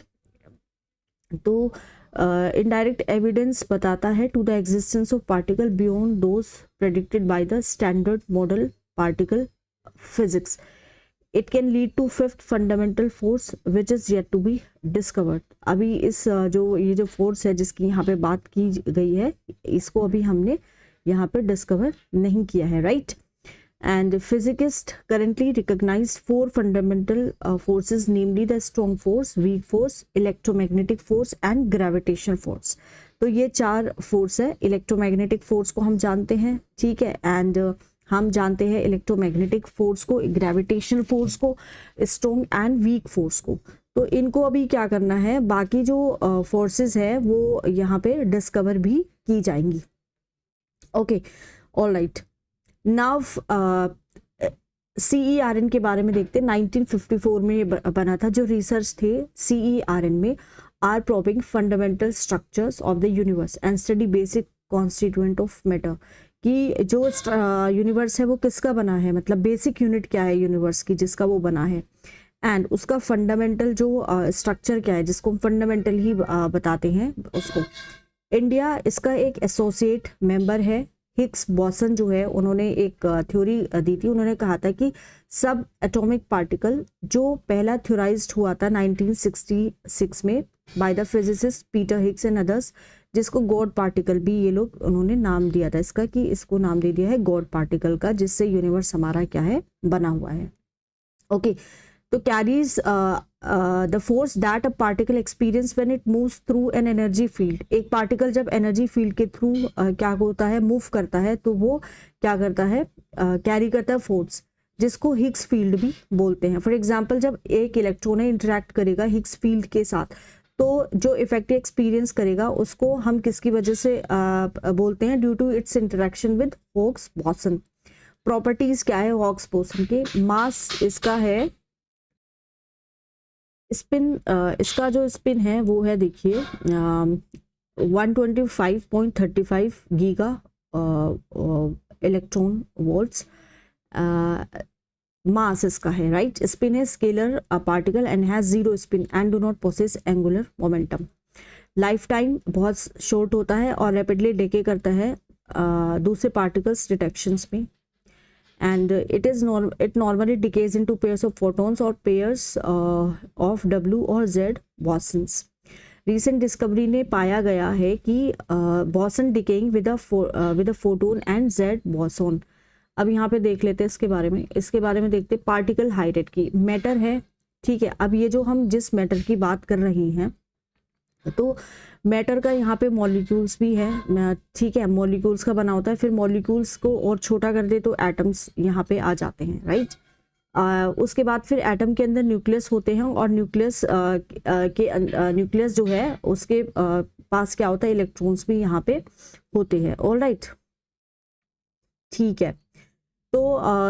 तो इनडायरेक्ट एविडेंस बताता है to the existence of particle beyond those predicted by the standard model particle physics. It can lead to fifth fundamental force which is yet to be discovered. अभी इस ये जो फोर्स है जिसकी यहाँ पे बात की गई है, इसको अभी हमने यहाँ पे डिस्कवर नहीं किया है, right. And physicists currently recognize four fundamental forces, namely the strong force, weak force, electromagnetic force and gravitational force. तो ये चार फोर्स है. इलेक्ट्रोमैग्नेटिक फोर्स को हम जानते हैं, ठीक है, एंड हम जानते हैं इलेक्ट्रोमैग्नेटिक फोर्स को, ग्रेविटेशनल फोर्स को, स्ट्रॉन्ग एंड वीक फोर्स को. तो इनको अभी क्या करना है, बाकी जो फोर्सेस है वो यहाँ पे डिस्कवर भी की जाएंगी. Okay, alright. नाउ CERN के बारे में देखते हैं. 1954 में ये बना था. जो रिसर्च थे CERN में are probing fundamental structures of the universe and study basic constituent of matter. कि जो यूनिवर्स है वो किसका बना है, मतलब बेसिक यूनिट क्या है यूनिवर्स की जिसका वो बना है, एंड उसका फंडामेंटल जो स्ट्रक्चर क्या है जिसको हम फंडामेंटल ही बताते हैं उसको. इंडिया इसका एक एसोसिएट मेंबर है. हिग्स बोसन जो है उन्होंने एक थ्योरी दी थी. उन्होंने कहा था कि सब एटॉमिक पार्टिकल जो पहला थ्योराइज्ड हुआ था 1966 में by the physicist Peter Higgs and others, जिसको गॉड पार्टिकल भी ये लोग उन्होंने नाम दिया था इसका, कि इसको नाम दे दिया है गॉड पार्टिकल का, जिससे यूनिवर्स हमारा क्या है बना हुआ है. ओके, तो carries the force that a particle experience when it moves through an energy field. एक पार्टिकल जब एनर्जी फील्ड के थ्रू क्या होता है, मूव करता है, तो वो क्या करता है, कैरी करता है फोर्स, जिसको हिग्स फील्ड भी बोलते हैं. फॉर एग्जांपल, जब एक इलेक्ट्रॉन इंटरेक्ट करेगा हिग्स फील्ड के साथ, तो जो इफेक्टिव एक्सपीरियंस करेगा उसको हम किसकी वजह से बोलते हैं, due to its interaction with Higgs boson. Properties क्या है हिग्स बोसन के, मास इसका है, स्पिन इसका जो स्पिन है वो है देखिए 125.35 गीगा इलेक्ट्रॉन वोल्ट्स. मास इसका है, राइट. स्पिन है scalar particle and has zero spin and do not possess angular momentum. Life time बहुत शॉर्ट होता है और रैपिडली डिके करता है दूसरे पार्टिकल्स डिटेक्शंस में. And it normally decays into pairs of photons or pairs of W और Z bosons. Recent discovery ने पाया गया है कि boson decaying with a photon and Z boson. अब यहाँ पे देख लेते हैं इसके बारे में देखते हैं पार्टिकल हायरार्की. मैटर है, ठीक है. अब ये जो हम जिस मैटर की बात कर रही हैं, तो मैटर का यहाँ पे मॉलिक्यूल्स भी है, ठीक है, मॉलिक्यूल्स का बना होता है. फिर मॉलिक्यूल्स को और छोटा कर दे तो एटम्स यहाँ पे आ जाते हैं, राइट. उसके बाद फिर एटम के अंदर न्यूक्लियस होते हैं और न्यूक्लियस जो है उसके पास क्या होता है, इलेक्ट्रॉन्स भी यहाँ पे होते हैं. ऑलराइट, ठीक है. तो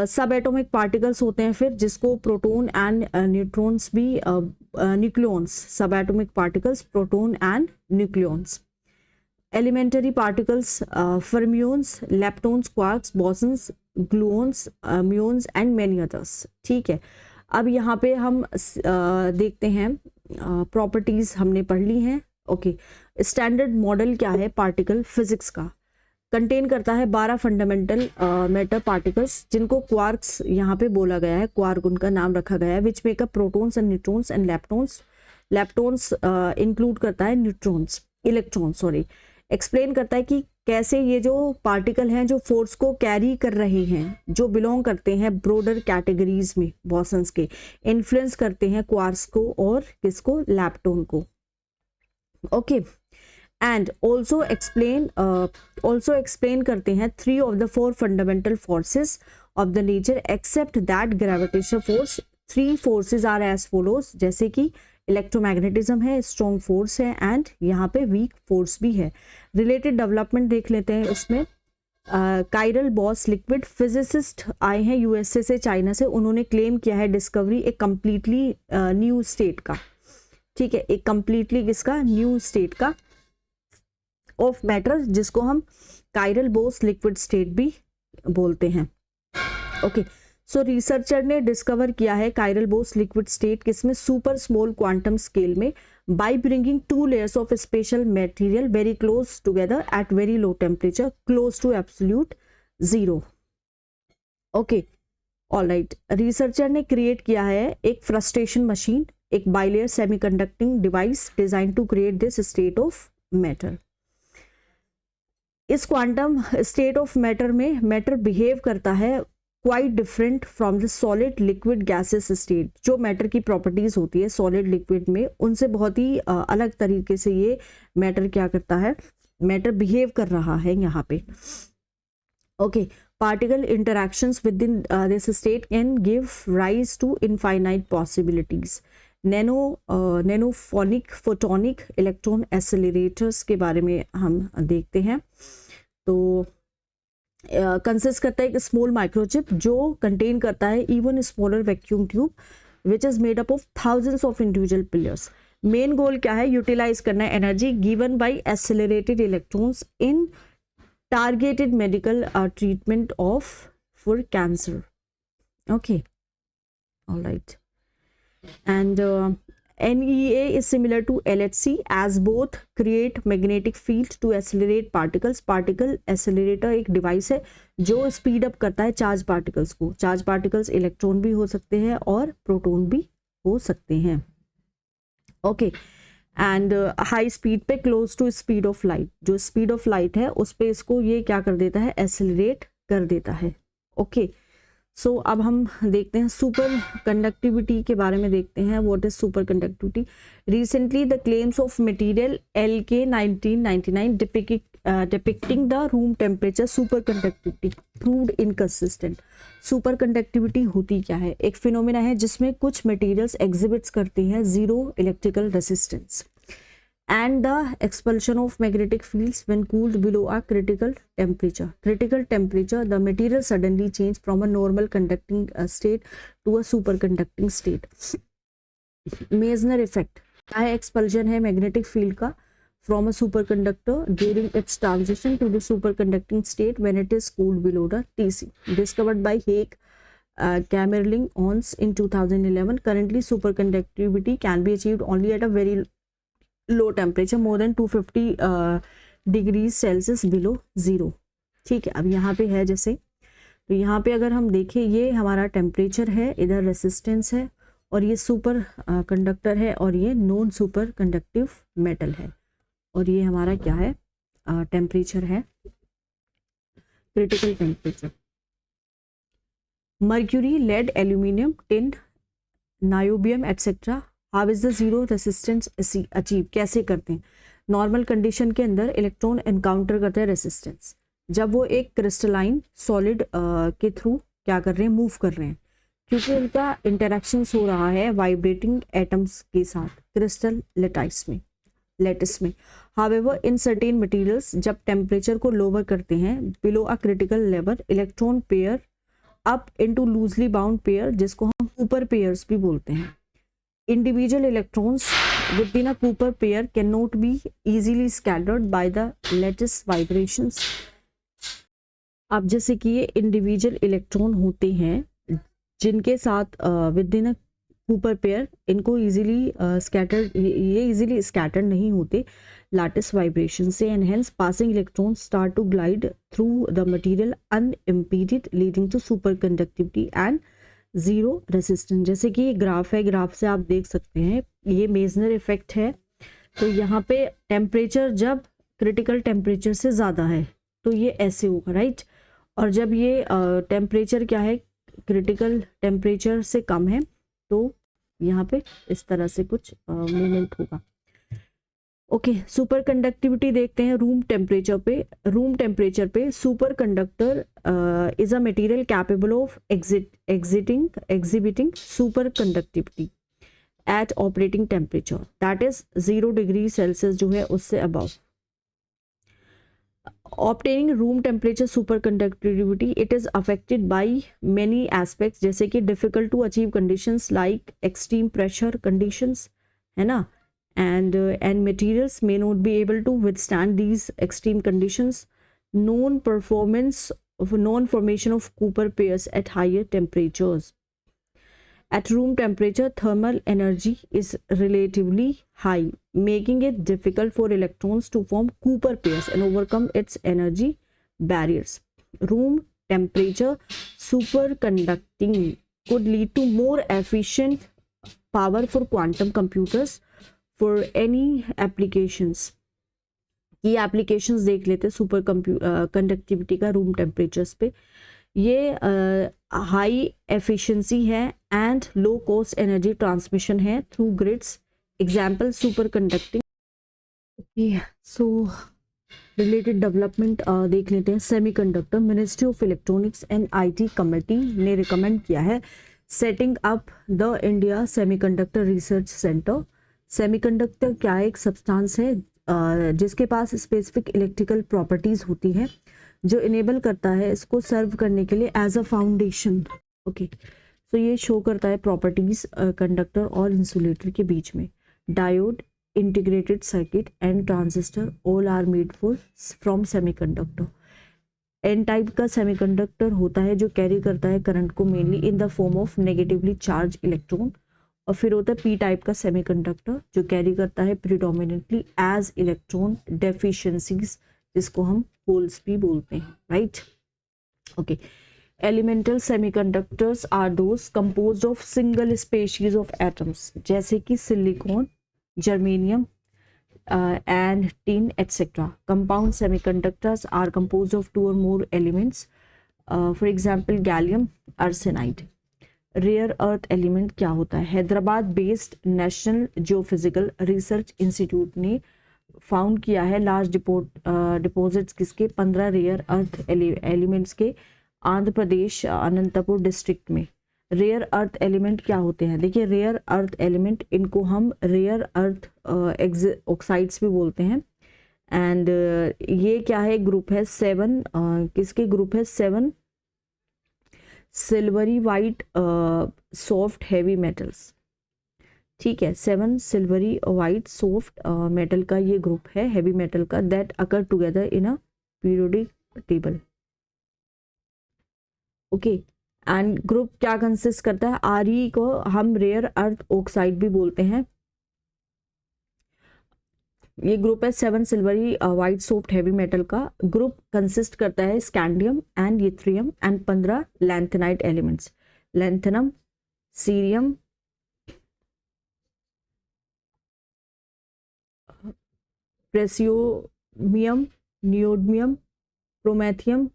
सब एटॉमिक पार्टिकल्स होते हैं फिर, जिसको प्रोटॉन एंड न्यूट्रॉन्स भी, nucleons, subatomic particles, proton and nucleons. Elementary particles, fermions, leptons, quarks, bosons, gluons, muons and many others. ठीक है, अब यहाँ पे हम देखते हैं प्रॉपर्टीज हमने पढ़ ली हैं. ओके, स्टैंडर्ड मॉडल क्या है पार्टिकल फिजिक्स का. कंटेन करता है 12 फंडामेंटल मैटर पार्टिकल्स, जिनको क्वार्क्स यहाँ पे बोला गया है, क्वार्क उनका नाम रखा गया है, which make up protons and neutrons and leptons. Leptons include करता है न्यूट्रॉन्स, इलेक्ट्रॉन्स सॉरी। एक्सप्लेन करता है कि कैसे ये जो पार्टिकल हैं जो फोर्स को कैरी कर रहे हैं, जो बिलोंग करते हैं ब्रॉडर कैटेगरीज में बॉसन्स के, इन्फ्लुएंस करते हैं क्वार्क्स को और किसको, लैप्टॉन को। ओके, एंड ऑल्सो एक्सप्लेन करते हैं 3 of the 4 fundamental forces of the nature except that gravitational force. 3 forces are as follows, जैसे कि इलेक्ट्रोमैग्नेटिज्म है, स्ट्रॉन्ग फोर्स है, एंड यहाँ पे वीक फोर्स भी है। रिलेटेड डेवलपमेंट देख लेते हैं उसमें। काइरल बॉस लिक्विड, फिजिसिस्ट आए हैं यूएसए से, चाइना से, उन्होंने क्लेम किया है डिस्कवरी एक कंप्लीटली न्यू स्टेट का, ठीक है, एक कंप्लीटली किसका, न्यू स्टेट का ऑफ मैटर, जिसको हम काइरल बॉस लिक्विड स्टेट भी बोलते हैं। ओके, सो रिसर्चर ने डिस्कवर किया है काइरल बोस लिक्विड स्टेट किसमें, सुपर स्मॉल क्वांटम स्केल में, by bringing 2 layers of special material very close together at very low temperature close to absolute 0। Okay, alright, researcher ने create किया है एक frustration machine, एक bilayer semiconducting device design to create this state of matter. इस quantum state of matter में matter behave करता है quite different from the solid liquid gases state. जो मैटर की प्रॉपर्टीज होती है सॉलिड लिक्विड में, उनसे बहुत ही अलग तरीके से ये मैटर क्या करता है, मैटर बिहेव कर रहा है यहाँ पे। Okay, particle interactions within this state can give rise to infinite possibilities. Nanophotonic photonic electron accelerators के बारे में हम देखते हैं। तो कंसिस्ट करता है एक स्मॉल माइक्रोचिप जो कंटेन करता है even smaller vacuum tube which is made up of thousands of individual pillars. Main goal क्या है, यूटिलाइज करना है energy given by accelerated electrons in targeted medical treatment of for cancer. Okay, alright, and NEA is similar to LHC as both create magnetic field to accelerate particles। particle accelerator एक device है जो speed up करता है charge particles को। Charge particles electron भी हो सकते हैं और प्रोटॉन भी हो सकते हैं। ओके, एंड हाई स्पीड पे close to speed of light, जो स्पीड ऑफ लाइट है उस पे इसको ये क्या कर देता है, एक्सेलरेट कर देता है। ओके, सो अब हम देखते हैं सुपर कंडक्टिविटी के बारे में देखते हैं। What is super conductivity? Recently the claims of material LK 1999 depicting the room temperature super conductivity proved inconsistent. Super conductivity होती क्या है? एक फिनोमेना है जिसमें कुछ मटेरियल्स एग्जिबिट्स करते हैं zero electrical resistance and the expulsion of magnetic fields when cooled below a critical temperature. Critical temperature, the material suddenly change from a normal conducting state to a superconducting state. Meissner effect क्या है? Expulsion है magnetic field का from a superconductor during its transition to the superconducting state when it is cooled below the TC. Discovered by Hayek Kamerlingh Ons in 2011. Currently superconductivity can be achieved only at a very low temperature more than 250 degree Celsius below 0। ठीक है, अब यहाँ पे है जैसे, तो यहाँ पे अगर हम देखें ये हमारा टेम्परेचर है, इधर रेसिस्टेंस है, और ये सुपर कंडक्टर है, और ये नॉन सुपर कंडक्टिव मेटल है, और ये हमारा क्या है, टेम्परेचर है, critical temperature. Mercury, lead, aluminium, tin, niobium etcetera. How is the zero resistance achieve? कैसे करते हैं? नॉर्मल कंडीशन के अंदर इलेक्ट्रॉन एनकाउंटर करते हैं रेसिस्टेंस, जब वो एक क्रिस्टलाइन सॉलिड के थ्रू क्या कर रहे हैं, मूव कर रहे हैं, क्योंकि उनका इंटरेक्शन हो रहा है वाइब्रेटिंग एटम्स के साथ क्रिस्टल लेटिस में। हाउएवर इन सर्टेन मटेरियल्स जब टेम्परेचर को लोअर करते हैं below a critical level, electron pair up into loosely bound pair, जिसको हम कूपर पेयर्स भी बोलते हैं। Individual electrons within a Cooper pair cannot be easily scattered by the lattice vibrations। अब जैसे कि ये इंडिविजुअल इलेक्ट्रॉन होते हैं जिनके साथ with in a Cooper pair, इनको इजीली स्कैटर, ये इजीली स्कैटर नहीं होते लैटिस वाइब्रेशन से, and hence passing electrons start to glide through the material unimpeded leading to super conductivity and zero resistance. जैसे कि ये ग्राफ है, ग्राफ से आप देख सकते हैं ये मेजनर इफेक्ट है। तो यहाँ पे टेम्परेचर जब क्रिटिकल टेम्परेचर से ज़्यादा है तो ये ऐसे होगा, राइट। और जब ये टेम्परेचर क्या है, क्रिटिकल टेम्परेचर से कम है तो यहाँ पे इस तरह से कुछ मूवमेंट होगा। ओके, सुपर कंडक्टिविटी देखते हैं रूम टेम्परेचर पे। रूम टेम्परेचर पे super conductor is a material capable of exhibiting super conductivity eight operating temperature that is 0 degree Celsius जो है उससे above. Obtaining room temperature superconductivity, it is affected by many aspects, जैसे कि difficult to achieve conditions like extreme pressure conditions, है ना, and materials may not be able to withstand these extreme conditions. Non formation of Cooper pairs at higher temperatures. At room temperature, thermal energy is relatively high, making it difficult for electrons to form Cooper pairs and overcome its energy barriers. Room temperature superconducting could lead to more efficient power for quantum computers for any applications. ये applications देख लेते हैं superconductivity का room temperatures पे। ये high efficiency है and low cost energy transmission है through grids, example superconducting. Okay, so related development देख लेते हैं। Semiconductor, ministry of electronics and IT committee ने रिकमेंड किया है setting up the India semiconductor research centre. Semiconductor क्या है, एक सब्सटेंस है जिसके पास स्पेसिफिक इलेक्ट्रिकल प्रॉपर्टीज होती है जो इनेबल करता है इसको सर्व करने के लिए एज अ फाउंडेशन। ओके, सो ये शो करता है प्रॉपर्टीज कंडक्टर और इंसुलेटर के बीच में। Diode, integrated circuit and transistor all are made from semiconductor. N type का सेमीकंडक्टर होता है जो कैरी करता है करंट को mainly in the form of negatively charge electron, और फिर होता है पी टाइप का सेमीकंडक्टर जो कैरी करता है प्रिडोमिनेंटली एज इलेक्ट्रॉन डेफिशिएंसीज, जिसको हम होल्स भी बोलते हैं, right. Okay, elemental semiconductors are those composed of single species of atoms, जैसे कि silicon, germanium and tin etc. Compound semiconductors are composed of 2 or more elements, for example gallium arsenide. Rare earth element क्या होता है? Hyderabad based national geophysical research institute ने found किया है large deposits किसके, 15 rare earth elements के Andhra Pradesh Anantapur district में। Rare earth element क्या होते हैं? देखिए, रेयर अर्थ एलिमेंट, इनको हम रेयर अर्थ ऑक्साइड्स भी बोलते हैं। एंड ये क्या है, ग्रुप है 7, किसके ग्रुप है 7 silvery white soft heavy metals, ठीक है, 7 सिल्वरी वाइट सॉफ्ट मेटल का ये ग्रुप है, हैवी मेटल का, that occur together in a periodic table. Okay, and group क्या कंसिस्ट करता है? आरई को हम रेयर अर्थ ऑक्साइड भी बोलते हैं। ये ग्रुप है 7 silvery white soft heavy metal का। ग्रुप कंसिस्ट करता है scandium and lithium and 15 lanthanide elements, lanthanum, cerium, praseodymium, neodymium, promethium,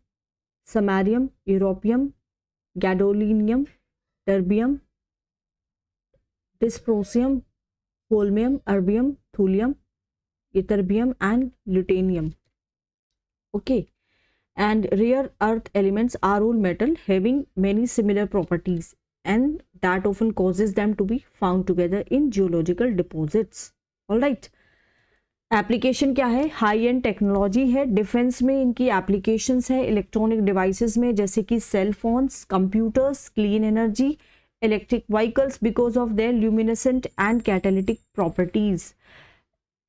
samarium, europium, gadolinium, terbium, dysprosium, holmium, erbium, thulium, ytterbium and lutetium. Okay, and rare earth elements are all metal having many similar properties and that often causes them to be found together in geological deposits. All right, application क्या है? High end technology है, defence में इनकी applications है, electronic devices में जैसे कि cell phones, computers, clean energy, electric vehicles because of their luminescent and catalytic properties.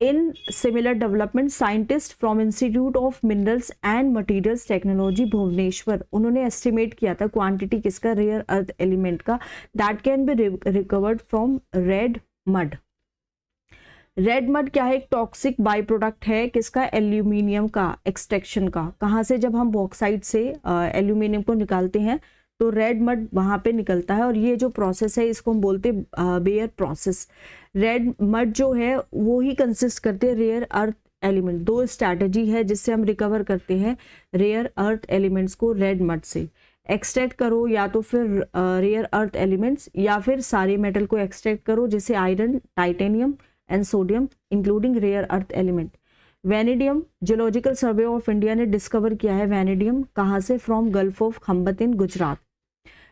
In similar development scientist from institute of minerals and materials technology Bhubaneswar, उन्होंने estimate किया था क्वांटिटी किसका, रेयर अर्थ एलिमेंट का, that can be recovered from red mud. Red mud क्या है, एक toxic by product है किसका, एल्यूमिनियम का एक्सट्रैक्शन का। कहाँ से, जब हम बॉक्साइट से एल्यूमिनियम को निकालते हैं तो रेड मड वहाँ पे निकलता है, और ये जो प्रोसेस है इसको हम बोलते हैं बेयर प्रोसेस। रेड मड जो है वो ही कंसिस्ट करते हैं रेयर अर्थ एलिमेंट। दो स्ट्रैटेजी है जिससे हम रिकवर करते हैं रेयर अर्थ एलिमेंट्स को रेड मड से। एक्सट्रैक्ट करो या तो फिर रेयर अर्थ एलिमेंट्स, या फिर सारे मेटल को एक्सट्रैक्ट करो जैसे iron, titanium and sodium including rare earth element. Vanadium, Geological Survey of India ने डिस्कवर किया है वैनेडियम, कहाँ से, from Gulf of Khambhat in Gujarat.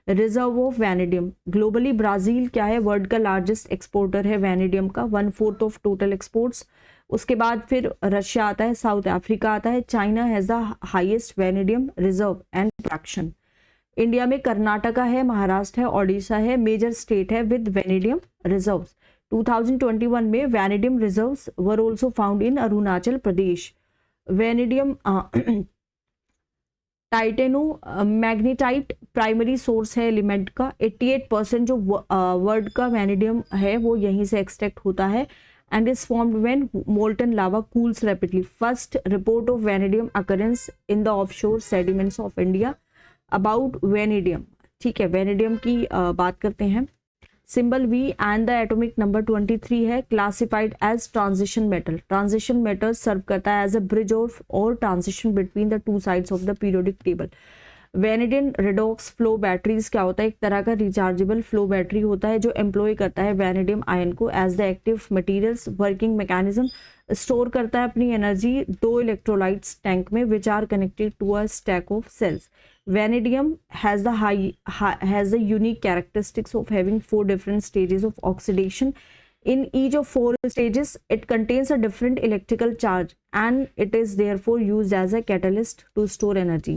Reserve of vanadium, globally Brazil क्या है, वर्ल्ड का लार्जेस्ट एक्सपोर्टर है वैनेडियम का, 1/4 ऑफ टोटल एक्सपोर्ट्स। उसके बाद फिर रशिया आता है, साउथ अफ्रीका आता है, China has the highest vanadium reserve and production. India में कर्नाटका है, महाराष्ट्र है, ओडिशा है, मेजर स्टेट है विद वैनेडियम रिजर्व्स। 2021 में vanadium reserves were also found in Arunachal Pradesh. Vanadium titanomagnetite primary source है एलिमेंट का। 88% जो वर्ल्ड का वैनेडियम है वो यहीं से एक्सट्रैक्ट होता है, and is formed when molten lava cools rapidly. First report of vanadium occurrence in the offshore sediments of India. About vanadium, ठीक है, वैनेडियम की बात करते हैं। Symbol V and the atomic number 23 है। Classified as transition metal, transition metal serve करता है as a bridge of और transition between the two sides of the periodic table. Vanadium redox flow batteries क्या होता है, एक तरह का रिचार्जेबल फ्लो बैटरी होता है जो एम्प्लॉय करता है वैनेडियम आयन को as the active materials. Working mechanism, store करता है अपनी एनर्जी दो इलेक्ट्रोलाइट्स टैंक में which are connected to a stack of cells. Vanadium has the unique characteristics of having 4 different stages of oxidation. In each of 4 stages, it contains a different electrical charge and it is therefore used as a catalyst to store energy.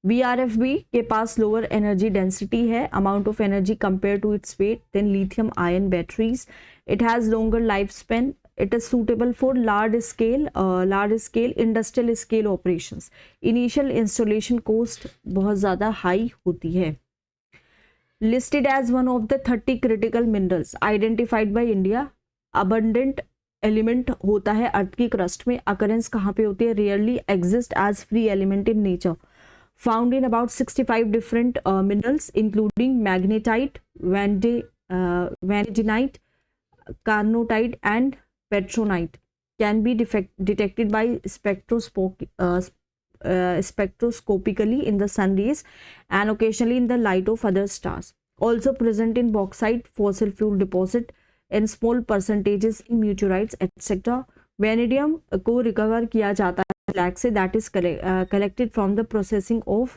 VRFB के पास lower energy density है, amount of energy compared to its weight than lithium ion batteries. It has longer lifespan. It is suitable for large scale industrial scale operations. Initial installation cost बहुत ज़्यादा high होती है. Listed as one of the 30 critical minerals identified by India. Abundant element होता है अर्थ की crust में. Occurrence कहाँ पे होती है? Rarely exist as free element in nature. Found in about 65 different minerals including magnetite, vanadinite, carnotite and petronite. Can be detected by spectroscopically in the sun rays and occasionally in the light of other stars. Also present in bauxite, fossil fuel deposit and small percentages in meteorites etc. Vanadium को recover किया जाता है flag से, that is collected from the processing of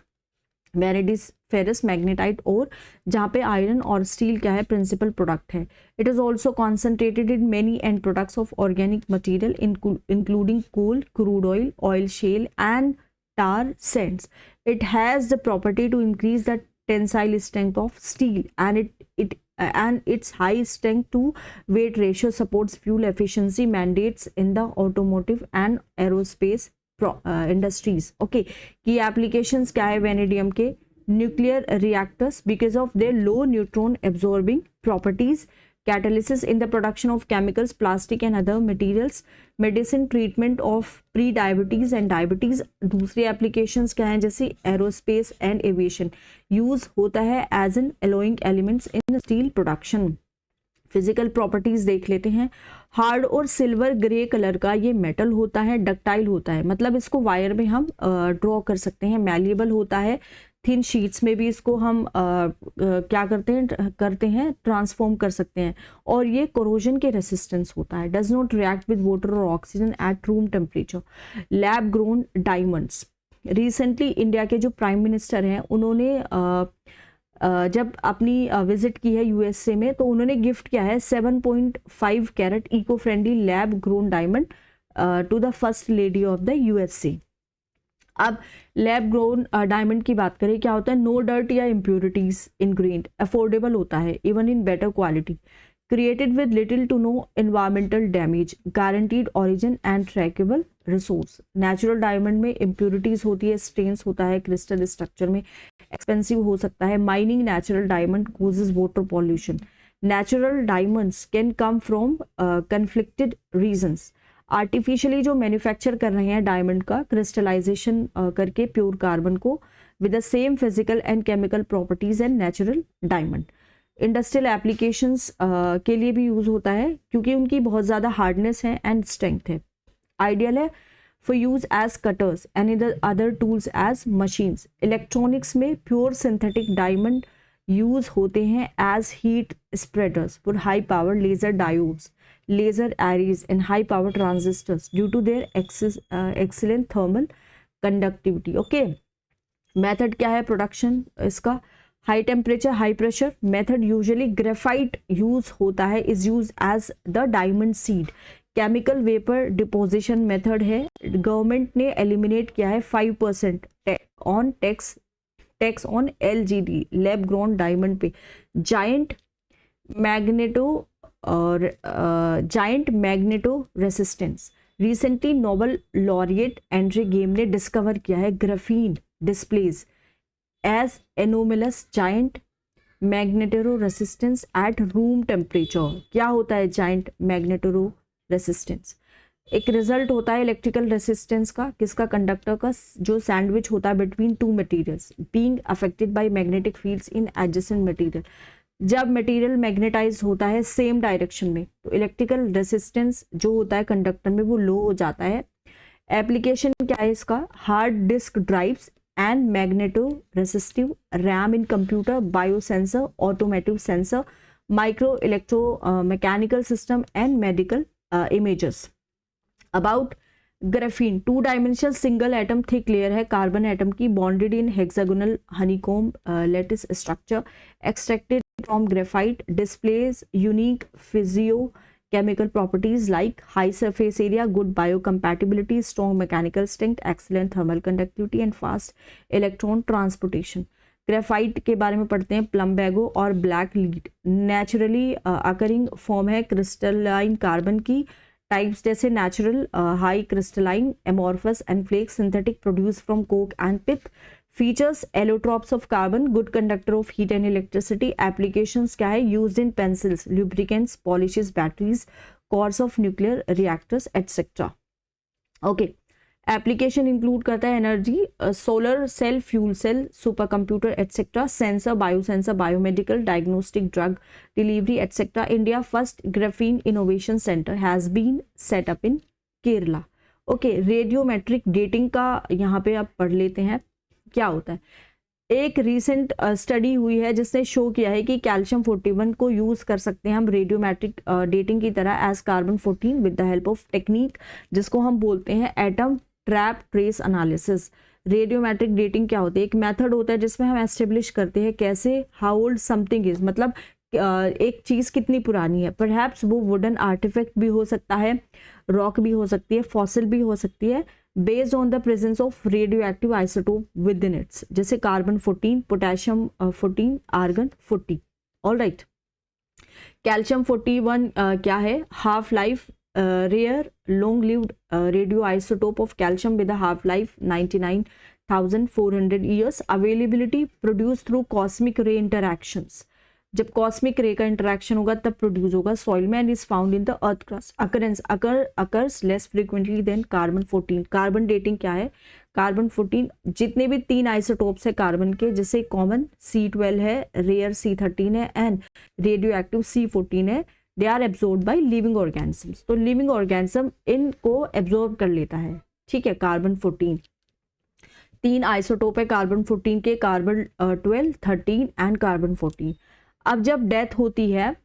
vanadiferous magnetite और जहाँ पे iron और steel क्या है प्रिंसिपल प्रोडक्ट है. It is also concentrated in many end products of organic material including coal, crude oil, oil shale and tar sands. It has the property to increase the tensile strength of steel and its high strength to weight ratio supports fuel efficiency mandates in the automotive and aerospace industries. Okay, key applications क्या है vanadium के? Nuclear reactors because of there low neutron absorbing properties, catalysis in the production of chemicals, plastic and other materials, medicine, treatment of pre-diabetes and diabetes. दूसरी applications क्या हैं? जैसे aerospace and aviation, use होता है as an alloying elements in steel production. Physical properties देख लेते हैं. Hard और सिल्वर ग्रे कलर का ये मेटल होता है, डक्टाइल होता है, मतलब इसको वायर में हम ड्रॉ कर सकते हैं. मैलिएबल होता है, थिन शीट्स में भी इसको हम क्या करते हैं ट्रांसफॉर्म कर सकते हैं. और ये कोरोजन के रेसिस्टेंस होता है. Does not react with water और oxygen at room temperature. Lab grown diamonds. Recently India के जो प्राइम मिनिस्टर हैं उन्होंने जब अपनी विजिट की है यूएसए में तो उन्होंने गिफ्ट किया है 7.5 carat eco friendly lab grown diamond to the first lady of the USA. अब लैब ग्रोन डायमंड की बात करें, क्या होता है? नो डर्ट या इम्प्योरिटीज इनग्रेन्ड, अफोर्डेबल होता है, even in better quality, created with little to no environmental damage, guaranteed origin and trackable resource. Natural diamond में impurities होती है, stains होता है crystal structure में, expensive हो सकता है. Mining natural diamond causes water pollution. Natural diamonds can come from conflicted reasons. Artificially जो मैन्युफैक्चर कर रहे हैं डायमंड का क्रिस्टलाइजेशन करके प्योर कार्बन को with the same physical and chemical properties and natural diamond. Industrial applications के लिए भी यूज होता है क्योंकि उनकी बहुत ज़्यादा हार्डनेस है एंड स्ट्रेंथ है. आइडियल है for use as cutters and other tools as machines. Electronics में प्योर सिंथेटिक डायमंड यूज होते हैं as heat spreaders for high power laser diodes, laser arrays and high power transistors due to their excellent thermal conductivity. Okay, method क्या है production इसका? High temperature high pressure method. Usually graphite use होता है, is use as the diamond seed. Chemical vapour deposition method है. Government ने eliminate किया है 5% on tax on LGD lab grown diamond पे. Giant magnetoresistance. Recently Nobel laureate Andre Geim ने discover किया है graphene displays as anomalous giant magnetoresistance at room temperature. क्या होता है जायंट मैग्नेटो रेसिस्टेंस? एक रिजल्ट होता है इलेक्ट्रिकल रेसिस्टेंस का, किसका? कंडक्टर का, जो सैंडविच होता है between two materials being affected by magnetic fields in adjacent material. जब मटेरियल मैग्नेटाइज होता है सेम डायरेक्शन में तो इलेक्ट्रिकल रेसिस्टेंस जो होता है कंडक्टर में वो लो हो जाता है. एप्लीकेशन क्या है इसका? Hard disk drives and magneto resistive RAM in computer, biosensor, automotive sensor, micro electro mechanical system and medical images. About graphene, 2 dimensional single atom thick layer है कार्बन एटम की, bonded in hexagonal honeycomb lattice structure, extracted from graphite, displays unique physiochemical properties like high surface area, good biocompatibility, strong mechanical strength, excellent thermal conductivity and fast electron transportation. Graphite के बारे में पढ़ते हैं. Plumbago और black lead naturally occurring form है crystalline carbon की. Types जैसे natural, high crystalline, amorphous and flake, synthetic produce from coke and pith. Features allotropes of carbon, good conductor of heat and electricity. Applications क्या है? Used in pencils, lubricants, polishes, batteries, cores of nuclear reactors, etc. Okay. Application include करता है energy, solar cell, fuel cell, supercomputer, etc. Sensor, biosensor, biomedical, diagnostic, drug delivery, etc. India first graphene innovation center has been set up in Kerala. Okay. Radiometric dating का यहाँ पे आप पढ़ लेते हैं क्या होता है. एक रीसेंट स्टडी हुई है जिसने शो किया है कि कैल्शियम 41 को यूज कर सकते हैं हम रेडियोमेट्रिक डेटिंग की तरह as carbon 14 with the help of technique जिसको हम बोलते हैं atom trap trace analysis. Radiometric dating क्या होती है? एक मेथड होता है जिसमें हम एस्टेब्लिश करते हैं कैसे हाउ ओल्ड समथिंग इज, मतलब एक चीज़ कितनी पुरानी है. परहैप्स वो वुडन आर्टिफैक्ट भी हो सकता है, रॉक भी हो सकती है, फॉसिल भी हो सकती है, based on the presence of radioactive isotope within its, जैसे carbon 14, potassium 14, argon 40. All right. Calcium 41 क्या है? Half life rare long lived radioisotope of calcium with half life 99,400 years. Availability produce through cosmic ray interactions. जब cosmic ray का interaction होगा तब produce होगा soil में and is found in the earth crust. Occurs less frequently than carbon 14. Carbon dating क्या है? Carbon 14 जितने भी 3 आइसोटोप्स है कार्बन के, जैसे कॉमन C12 है, रेयर C13 है एंड रेडियो एक्टिव C14 है, they are absorb by living organisms. तो लिविंग ऑर्गेनिज्म इनको एब्जॉर्ब कर लेता है. ठीक है. कार्बन 14 3 आइसोटोप है कार्बन 14 के, कार्बन 12, 13 एंड कार्बन 14. अब जब डेथ होती है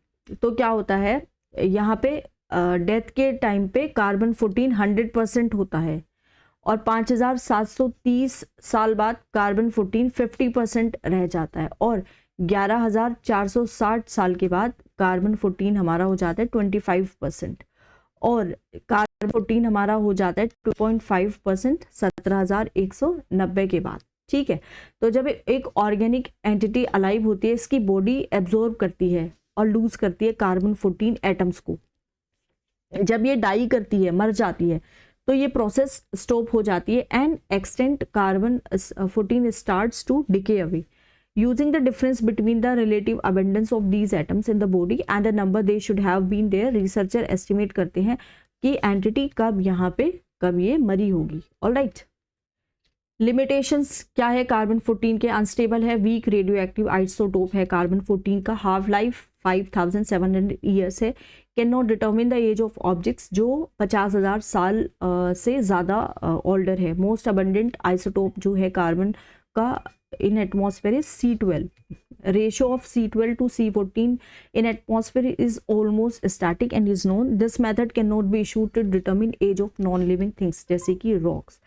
तो क्या होता है? यहाँ पे डेथ के टाइम पे कार्बन 14 100% होता है और 5730 साल बाद कार्बन 14 50% रह जाता है और 11460 साल के बाद कार्बन 14 हमारा हो जाता है 25% और कार्बन 14 हमारा हो जाता है 2.5% 17190 के बाद. ठीक है. तो जब एक ऑर्गेनिक एंटिटी अलाइव होती है, इसकी बॉडी एब्जॉर्ब करती है और लूज करती है कार्बन 14 एटम्स को। जब ये डाई करती है, मर जाती है, तो ये प्रोसेस स्टॉप हो जाती है and extent carbon 14 starts to decay away. Using the difference between the relative abundance of these atoms in the body and the number they should have been there, researcher estimate करते हैं कि entity कब यहाँ पे कब ये मरी होगी। ऑलराइट, लिमिटेशंस क्या है कार्बन 14 के? अनस्टेबल है, वीक रेडियो एक्टिव आइसोटोप है कार्बन 14 का, हाफ लाइफ 5700 ईयर्स है, can not determine the age of objects, जो 50,000 साल से ज़्यादा ओल्डर है। मोस्ट अबंडेंट आइसोटोप जो है कार्बन का in atmosphere is C12. Ratio of C12 to C14 in atmosphere is almost static and is known. This method cannot be issued to determine age of non-living things जैसे कि rocks.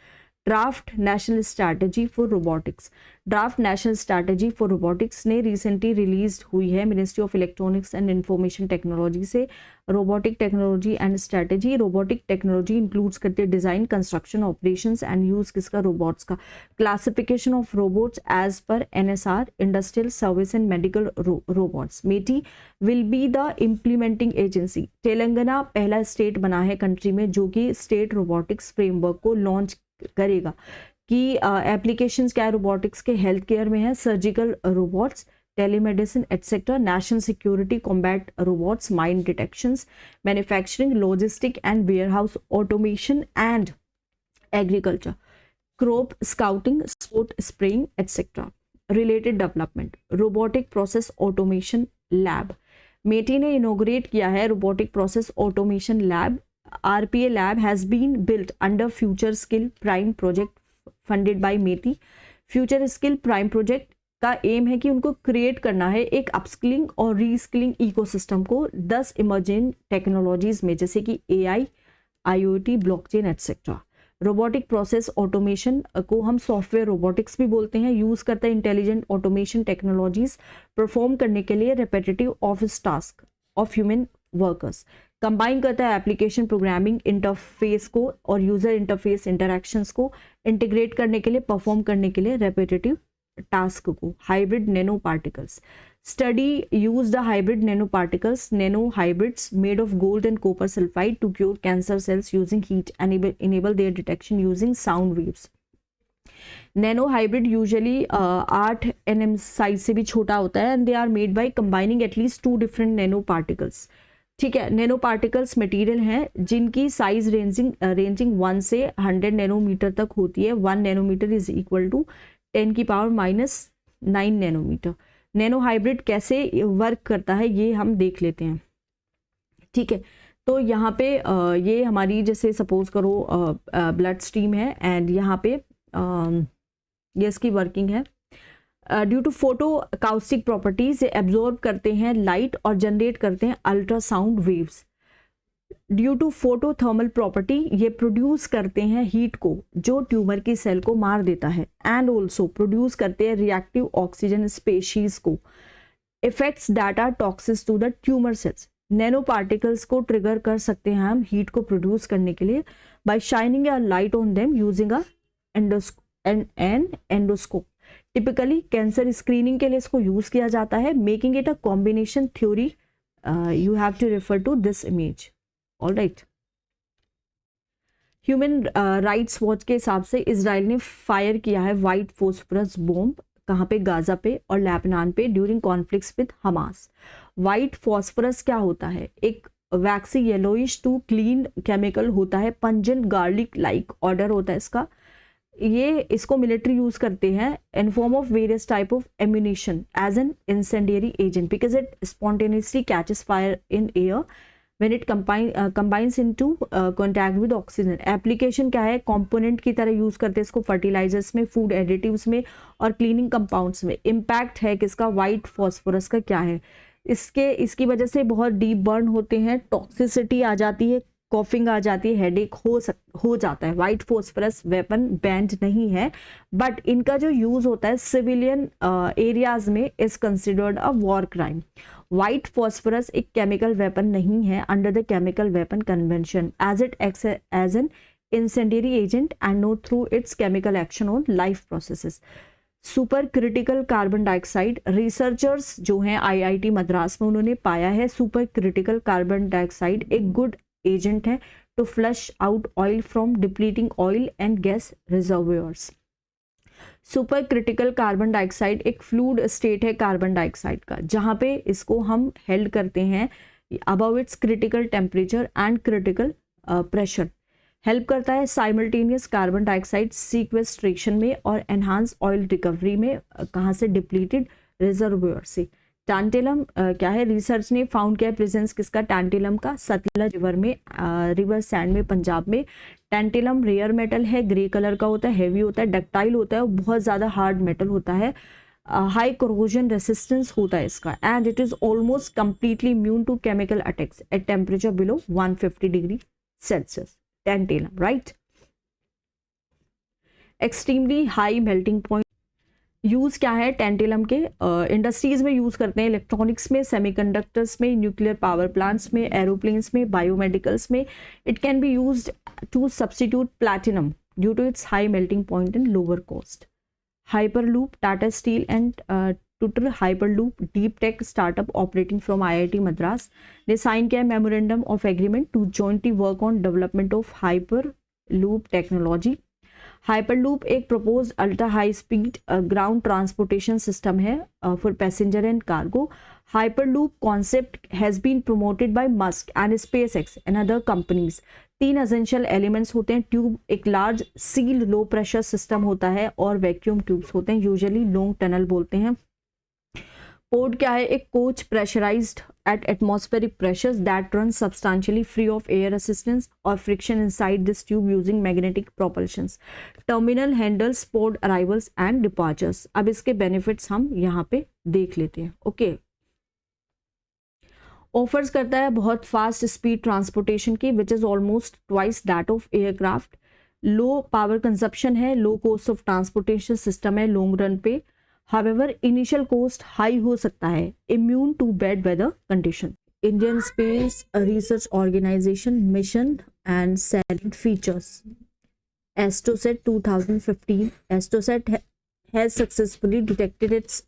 Draft national strategy for robotics, draft national strategy for robotics ने recently release हुई है ministry of electronics and information technology से। Robotic technology and strategy, robotic technology includes करते हैं design, construction, operations and use किसका? Robots का। Classification of robots as per NSR, industrial, service and medical robots. MeitY will be the implementing agency. Telangana पहला state बना है country में जो कि स्टेट रोबोटिक्स फ्रेमवर्क को लॉन्च करेगा कि एप्लीकेशंस क्या है रोबोटिक्स के? हेल्थ केयर में है, surgical robots, telemedicine etcetera, national security, combat robots, mine detections, manufacturing, logistic and warehouse automation and agriculture, crop scouting, sport spraying etcetera. Related development, robotic process automation lab. MeitY ने inaugurate किया है robotic process automation lab. RPA lab has been built under Future Skill Prime project funded by METI. Future Skill Prime project का M है कि उनको create करना है एक अपस्किलिंग और रीस्किलिंग इकोसिस्टम को 10 इमर्जिंग टेक्नोलॉजीज में जैसे कि AI, IoT, blockchain etcetera. Robotic process automation को हम सॉफ्टवेयर रोबोटिक्स भी बोलते हैं। यूज करता है इंटेलिजेंट ऑटोमेशन टेक्नोलॉजीज परफॉर्म करने के लिए repetitive office task of human workers. Combine करता है एप्लीकेशन प्रोग्रामिंग इंटरफेस को और यूजर इंटरफेस इंटरैक्शंस को इंटीग्रेट करने के लिए, परफॉर्म करने के लिए रेपिटेटिव टास्क को। Hybrid nano particles, study use the hybrid nano particles, nano hybrids made of gold and copper sulphide to cure cancer cells using heat and enable their detection using sound waves. Nano hybrid usually 8 nm size से भी छोटा होता है and they are made by combining at least 2 different nano particles. ठीक है, nano particles material हैं जिनकी size ranging 1 से 100 नैनोमीटर तक होती है। 1 नैनोमीटर इज इक्वल टू 10 की पावर -9 नैनोमीटर। नैनो हाइब्रिड कैसे वर्क करता है ये हम देख लेते हैं। ठीक है, तो यहाँ पे ये हमारी जैसे सपोज करो ब्लड स्ट्रीम है एंड यहाँ पे ये इसकी वर्किंग है। Due to photo acoustic properties ये एब्जॉर्ब करते हैं लाइट और जनरेट करते हैं ultrasound waves. Due to photo thermal property ये प्रोड्यूस करते हैं हीट को जो ट्यूमर की सेल को मार देता है एंड ऑल्सो प्रोड्यूस करते हैं रिएक्टिव ऑक्सीजन स्पेशीज को। Effects that are toxic to the tumour cells. Nano particles को ट्रिगर कर सकते हैं हम हीट को प्रोड्यूस करने के लिए by shining a light on them using a endoscope. Typically cancer screening के लिए इसको यूज किया जाता है। Making it a combination theory, you have to refer to this image. Alright, Human Rights Watch के हिसाब से इजराइल ने फायर किया है वाइट फॉस्फोरस बॉम्ब, कहाँ पे? गाजा पे और लेबनान पे during conflicts with Hamas. White phosphorus क्या होता है? एक वैक्सी येलोइश टू क्लीन केमिकल होता है, पंजेंट गार्लिक लाइक ऑर्डर होता है इसका। ये इसको मिलिट्री यूज करते हैं in form of various type of ammunition as an incendiary agent because it spontaneously catches fire in air when it combines into contact with oxygen. Application क्या है? Component की तरह यूज करते हैं इसको फर्टिलाइजर्स में, फूड एडिटिव्स में और क्लीनिंग कंपाउंड्स में। इम्पैक्ट है किसका? वाइट फॉस्फोरस का क्या है? इसकी वजह से बहुत डीप बर्न होते हैं, टॉक्सिसिटी आ जाती है, कॉफिंग आ जाती है, हेडेक हो जाता है। वाइट फॉस्फोरस वेपन बैंड नहीं है बट इनका जो यूज होता है सिविलियन एरियाज में is considered a war crime. White phosphorus एक केमिकल वेपन नहीं है under the chemical weapon convention as it acts as an incendiary agent and not through its chemical action on life processes. Supercritical carbon dioxide, researchers जो हैं IIT Madras में, उन्होंने पाया है supercritical carbon dioxide एक good agent है to flush out oil from depleting oil and gas reservoirs. Supercritical carbon dioxide एक fluid state है कार्बन डाइऑक्साइड का, जहाँ पे इसको हम हेल्ड करते हैं above its critical temperature and critical pressure. Help करता है साइमल्टेनियस कार्बन डाइऑक्साइड सीक्वेस्ट्रेशन में और एनहांस ऑयल रिकवरी में, कहाँ से, डिप्लीटेड रिजर्वोयर से। टैंटेलम क्या है, रिसर्च ने फाउंड किया प्रेजेंस किसका, टैंटेलम का, सतलज रिवर में, रिवर सैंड में, पंजाब में। टैंटेलम रेयर मेटल है, ग्रे कलर का होता है, हैवी होता है, डक्टाइल होता है और बहुत ज़्यादा हार्ड मेटल होता है। हाई कोरोजन रेसिस्टेंस होता है इसका, and it is almost completely immune to chemical attacks at temperature below 150 degree Celsius. Tantalum, right. Extremely high melting point. Use क्या है टैंटेलम के, इंडस्ट्रीज में यूज करते हैं, इलेक्ट्रॉनिक्स में, सेमीकंडक्टर्स में, न्यूक्लियर पावर प्लांट्स में, एरोप्लेन्स में, बायोमेडिकल्स में। It can be used to substitute platinum due to its high melting point and lower cost. Hyperloop, Tata steel and TuTr hyperloop deep tech startup operating from IIT Madras ने sign किया memorandum of agreement to jointly work on development of hyperloop technology. Hyperloop एक proposed ultra high speed ground transportation system है for passenger and cargo. Hyperloop concept has been promoted by Musk and SpaceX and other companies. 3 essential elements होते हैं, tube एक large seal low pressure system होता है और vacuum tubes होते हैं, usually long tunnel बोलते हैं। पोर्ट क्या है, एक coach pressurised at atmospheric pressures that run substantially free of air assistance or friction inside this tube using magnetic propulsions. Terminal handles port arrivals and departures. अब इसके benefits हम यहाँ पे देख लेते हैं। ओके, ऑफर्स करता है बहुत फास्ट स्पीड ट्रांसपोर्टेशन की which is almost twice that of aircraft. Low power consumption है, low cost of transportation system है लॉन्ग रन पे। However, initial cost high हो सकता है, immune to bad weather condition. Indian Space Research Organization mission and salient features. ASTROSAT 2015. ASTROSAT has successfully detected its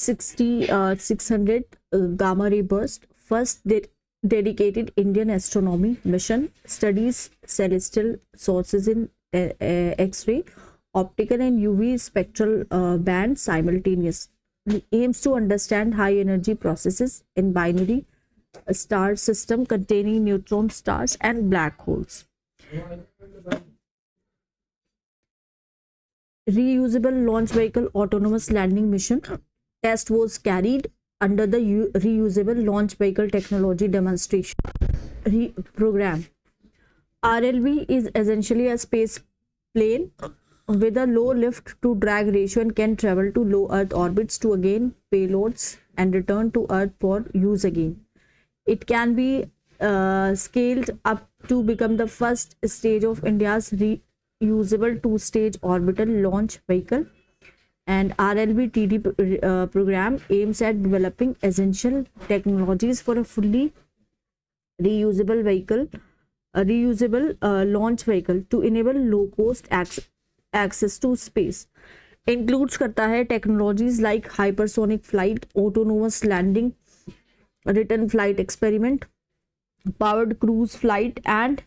600 gamma ray burst. First dedicated Indian astronomy mission studies celestial sources in X-ray, optical and UV spectral bands simultaneously. Aims to understand high energy processes in binary star system containing neutron stars and black holes. Reusable launch vehicle autonomous landing mission test was carried under the reusable launch vehicle technology demonstration program. RLV is essentially a space plane with a low lift to drag ratio and can travel to low Earth orbits to gain payloads and return to Earth for use again. It can be scaled up to become the first stage of India's reusable two-stage orbital launch vehicle. And RLV-TD program aims at developing essential technologies for a fully reusable vehicle, a reusable launch vehicle to enable low-cost access to space. Includes करता है technologies like hypersonic flight, autonomous landing, return flight experiment, powered cruise flight and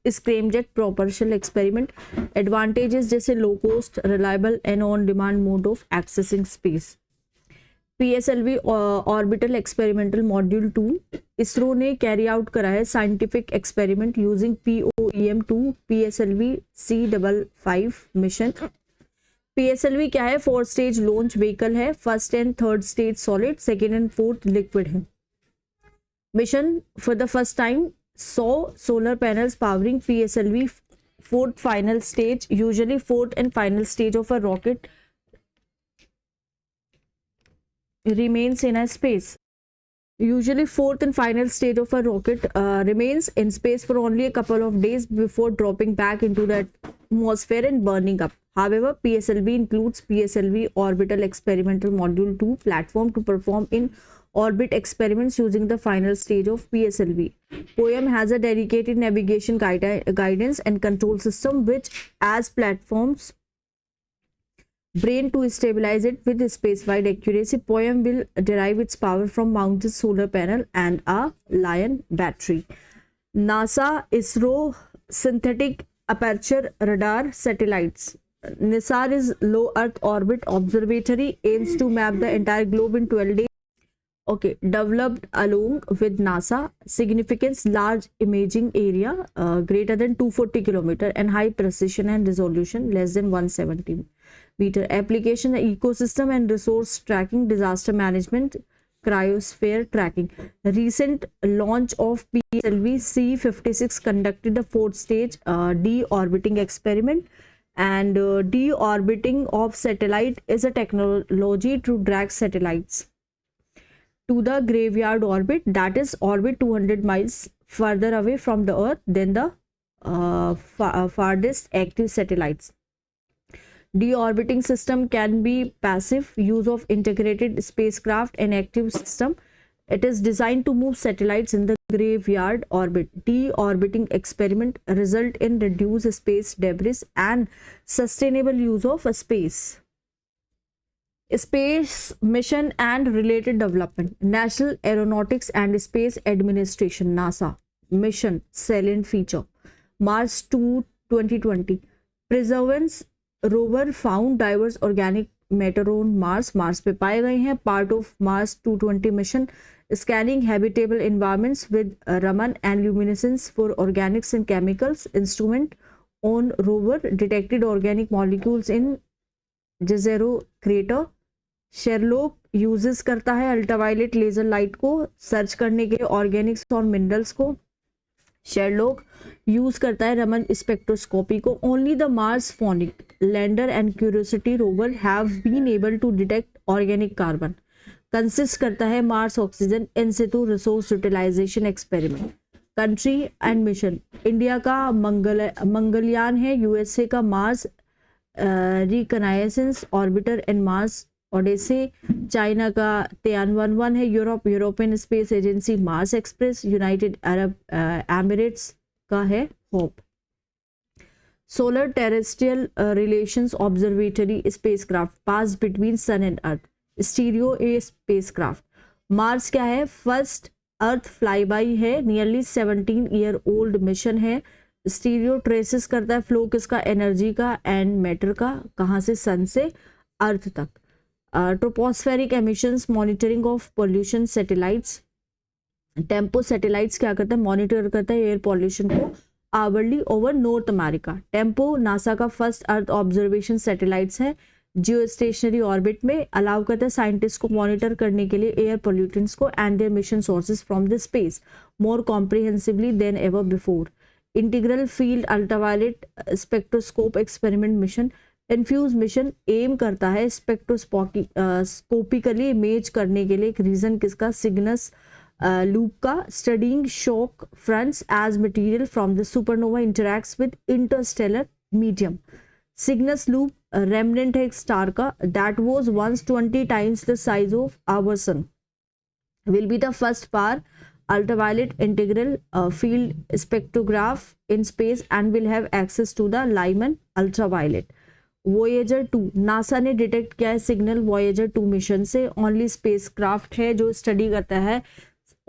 scramjet propulsion experiment. Advantages जैसे low cost, reliable and on demand mode of accessing space. PSLV orbital experimental module 2 ISRO ने carry out करा है scientific experiment using POEM-2 PSLV C55 मिशन। PSLV क्या है, 4 stage launch vehicle है, first and third stage solid, second and fourth liquid है। Mission for the first time saw solar panels powering PSLV fourth final stage, usually fourth and final stage of a rocket remains in a space. Usually fourth and final stage of a rocket remains in space for only a couple of days before dropping back into the atmosphere and burning up. However, PSLV includes PSLV Orbital Experimental Module 2 platform to perform in orbit experiments using the final stage of PSLV. POEM has a dedicated navigation guidance and control system which as platforms brain to stabilize it with space-wide accuracy. POEM will derive its power from mounted solar panel and a Lion battery. NASA ISRO synthetic aperture radar satellites. NISAR is low Earth orbit observatory, aims to map the entire globe in 12 days. Okay, developed along with NASA. Significance: large imaging area, greater than 240 kilometer, and high precision and resolution less than 170 meter. Application: ecosystem and resource tracking, disaster management, cryosphere tracking. Recent launch of PSLV C56 conducted the fourth stage deorbiting experiment. And deorbiting of satellite is a technology to drag satellites to the graveyard orbit, that is orbit 200 miles further away from the Earth than the farthest active satellites. Deorbiting system can be passive use of integrated spacecraft and active system. It is designed to move satellites in the graveyard orbit. Deorbiting experiment result in reduced space debris and sustainable use of space. Space mission and related development. National Aeronautics and Space Administration NASA mission salient feature. Mars 2 2020. Perseverance rover found diverse organic matter on Mars. Mars पे पाए गए हैं. Part of Mars 220 mission. Scanning habitable environments with Raman and luminescence for organics and chemicals. Instrument on rover detected organic molecules in Jezero crater. Sherlock uses करता है ultraviolet laser light को search करने के लिए ऑर्गेनिक्स और minerals को. Sherlock use करता है रमन स्पेक्ट्रोस्कोपी को. Only the Mars Phoenix lander and Curiosity rover have been able to detect organic carbon. Consist करता है Mars oxygen in situ resource utilization experiment. Country and mission. India का मंगलयान है. USA का Mars reconnaissance orbiter and Mars Odyssey. China का Tianwen है. European space agency Mars Express. United Arab Emirates का है Hope. Solar terrestrial relations observatory spacecraft pass between sun and earth. Stereo A spacecraft. Mars क्या है? First earth fly by है. Nearly 17 year old mission है. Stereo traces करता है flow किसका? Energy का एंड मैटर का. कहाँ से? सन से अर्थ तक. Tropospheric emissions monitoring of pollution satellites. TEMPO satellites क्या करता है? मॉनिटर करता है एयर पॉल्यूशन को hourly over North America. TEMPO NASA का फर्स्ट अर्थ ऑब्जर्वेशन सैटेलाइट्स है. जियो स्टेशनरी ऑर्बिट में अलाउ करता है साइंटिस्ट को मॉनिटर करने के लिए एयर पोल्यूटेंट्स को and their mission sources from the space more comprehensively than ever before. Integral field ultraviolet spectroscope experiment mission. INFUSE mission M करता है स्पेक्ट्रोस्कोपिकली इमेज करने के लिए एक रीजन किसका? सिग्नस लूप का. Studying shock fronts as material from the supernova interacts with interstellar medium. Cygnus Loop remnant है एक स्टार का that was once 20 times the size of our sun. Will be the first far ultraviolet integral field spectrograph in space and will have access to the Lyman ultraviolet. Voyager 2 NASA ने detect किया है signal Voyager 2 mission से. Only spacecraft है जो study करता है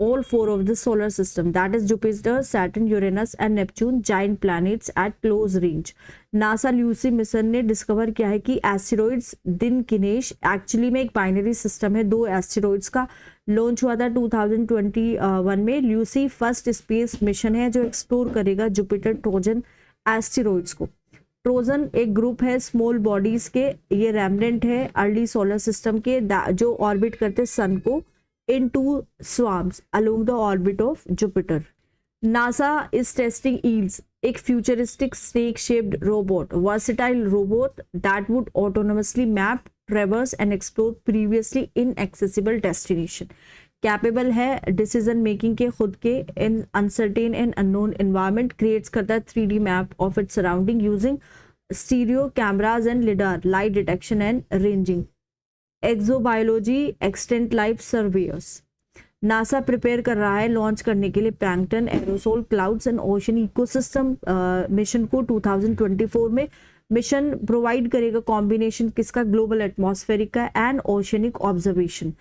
all 4 of the solar system, that is Jupiter, Saturn, Uranus and Neptune, giant planets at close range. NASA Lucy mission ने discover किया है कि एस्टेरॉइड्स दिन किनेश एक्चुअली में एक बाइनरी सिस्टम है. 2 एस्टेरॉइड्स का लॉन्च हुआ था 2021 में. ल्यूसी फर्स्ट स्पेस मिशन है जो एक्सप्लोर करेगा जुपिटर ट्रोजन एस्टेरॉइड्स को. ट्रोजन एक ग्रुप है स्मॉल बॉडीज के. ये रेमनेंट है अर्ली सोलर सिस्टम के जो ऑर्बिट करते सन को in two swarms along the orbit of Jupiter. NASA is testing EELS, एक futuristic snake-shaped robot, versatile robot that would autonomously map, traverse and explore previously inaccessible destination. Capable है decision making के खुद के in uncertain and unknown environment. Creates करता है 3D map of its surrounding using stereo cameras and lidar, light detection and ranging. Exobiology extent life surveyor's. NASA prepare कर रहा है launch करने के लिए plankton aerosol clouds and ocean ecosystem mission को 2024 में. मिशन प्रोवाइड करेगा कॉम्बिनेशन किसका, ग्लोबल एटमॉस्फेरिक का एंड ओशनिक ऑब्जर्वेशन।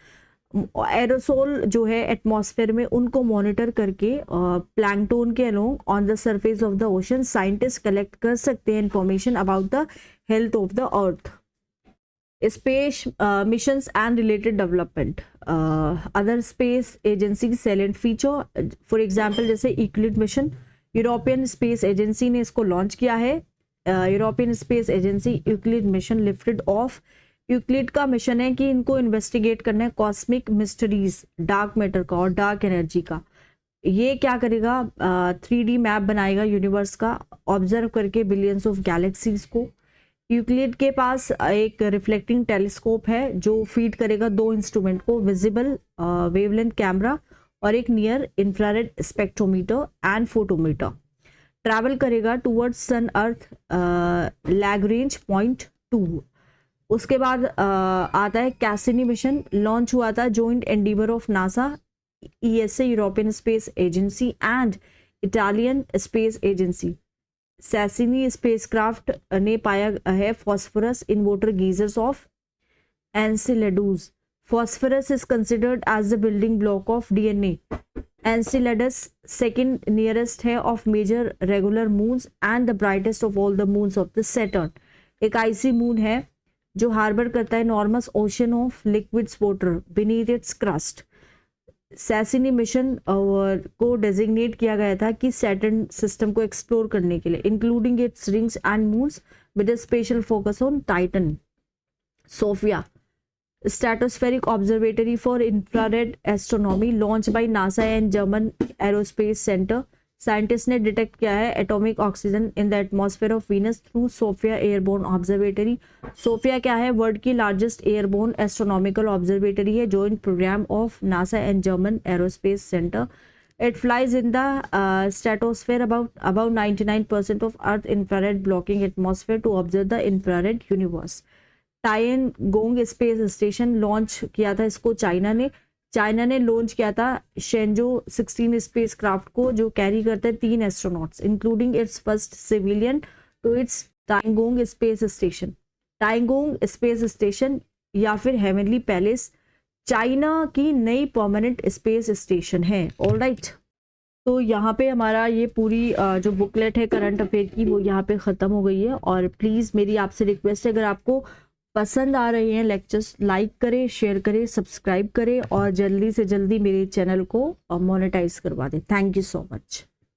एरोसोल जो है एटमॉस्फेयर में उनको मॉनिटर करके प्लैंकटोन के along on the surface of the ocean scientist collect कर सकते हैं information about the health of the earth. Space missions and related development, other space agency salient feature, for example जैसे Euclid mission, European space agency ने इसको launch किया है। European space agency Euclid mission lifted off. Euclid का mission है कि इनको investigate करना है कॉस्मिक मिस्ट्रीज, डार्क मैटर का और डार्क एनर्जी का। ये क्या करेगा, 3D मैप बनाएगा यूनिवर्स का, ऑब्जर्व करके बिलियंस ऑफ गैलेक्सीज को। यूक्लिड के पास एक रिफ्लेक्टिंग टेलीस्कोप है जो फीड करेगा 2 इंस्ट्रूमेंट को, विजिबल वेवलेंथ कैमरा और एक near infrared spectrometer and photometer. Travel करेगा टूवर्ड्स सन अर्थ लैग्रेंज पॉइंट 2। उसके बाद आता है कैसिनी मिशन, लॉन्च हुआ था joint endeavour of NASA, ESA European space agency and Italian space agency. Cassini spacecraft ने पाया है phosphorus in water geysers of Enceladus. Phosphorus is considered as the building block of DNA। Enceladus second nearest है of major regular moons and the brightest of all the moons of the Saturn. एक icy moon है जो harbour करता है enormous ocean of liquids water beneath its crust. सैसिनी mission को designate किया गया था कि सैटर्न सिस्टम को एक्सप्लोर करने के लिए, including its rings and moons with a special focus on Titan. SOFIA stratospheric observatory for infrared astronomy launch by NASA and German aerospace center. Scientist ने डिटेक्ट किया है atomic oxygen in the atmosphere of Venus through SOFIA airborne observatory. SOFIA क्या है, world की largest airborne astronomical observatory है, joint program of NASA and German aerospace center. It flies in the stratosphere about 99% of earth infrared blocking atmosphere to observe the infrared universe. Tiangong space station launch किया था इसको China ने launch किया था Shenzhou 16 space craft को, जो carry करते हैं 3 astronauts including its first civilian to its Tiangong space station. Tiangong space station या फिर हेवनली पैलेस चाइना की नई परमानेंट स्पेस स्टेशन है। ऑलराइट, तो यहाँ पे हमारा ये पूरी जो बुकलेट है करंट अफेयर की वो यहाँ पे ख़त्म हो गई है। और प्लीज़ मेरी आपसे रिक्वेस्ट है, अगर आपको पसंद आ रहे हैं लेक्चर्स, लाइक करें, शेयर करें, सब्सक्राइब करें और जल्दी से जल्दी मेरे चैनल को मोनेटाइज करवा दें। Thank you so much.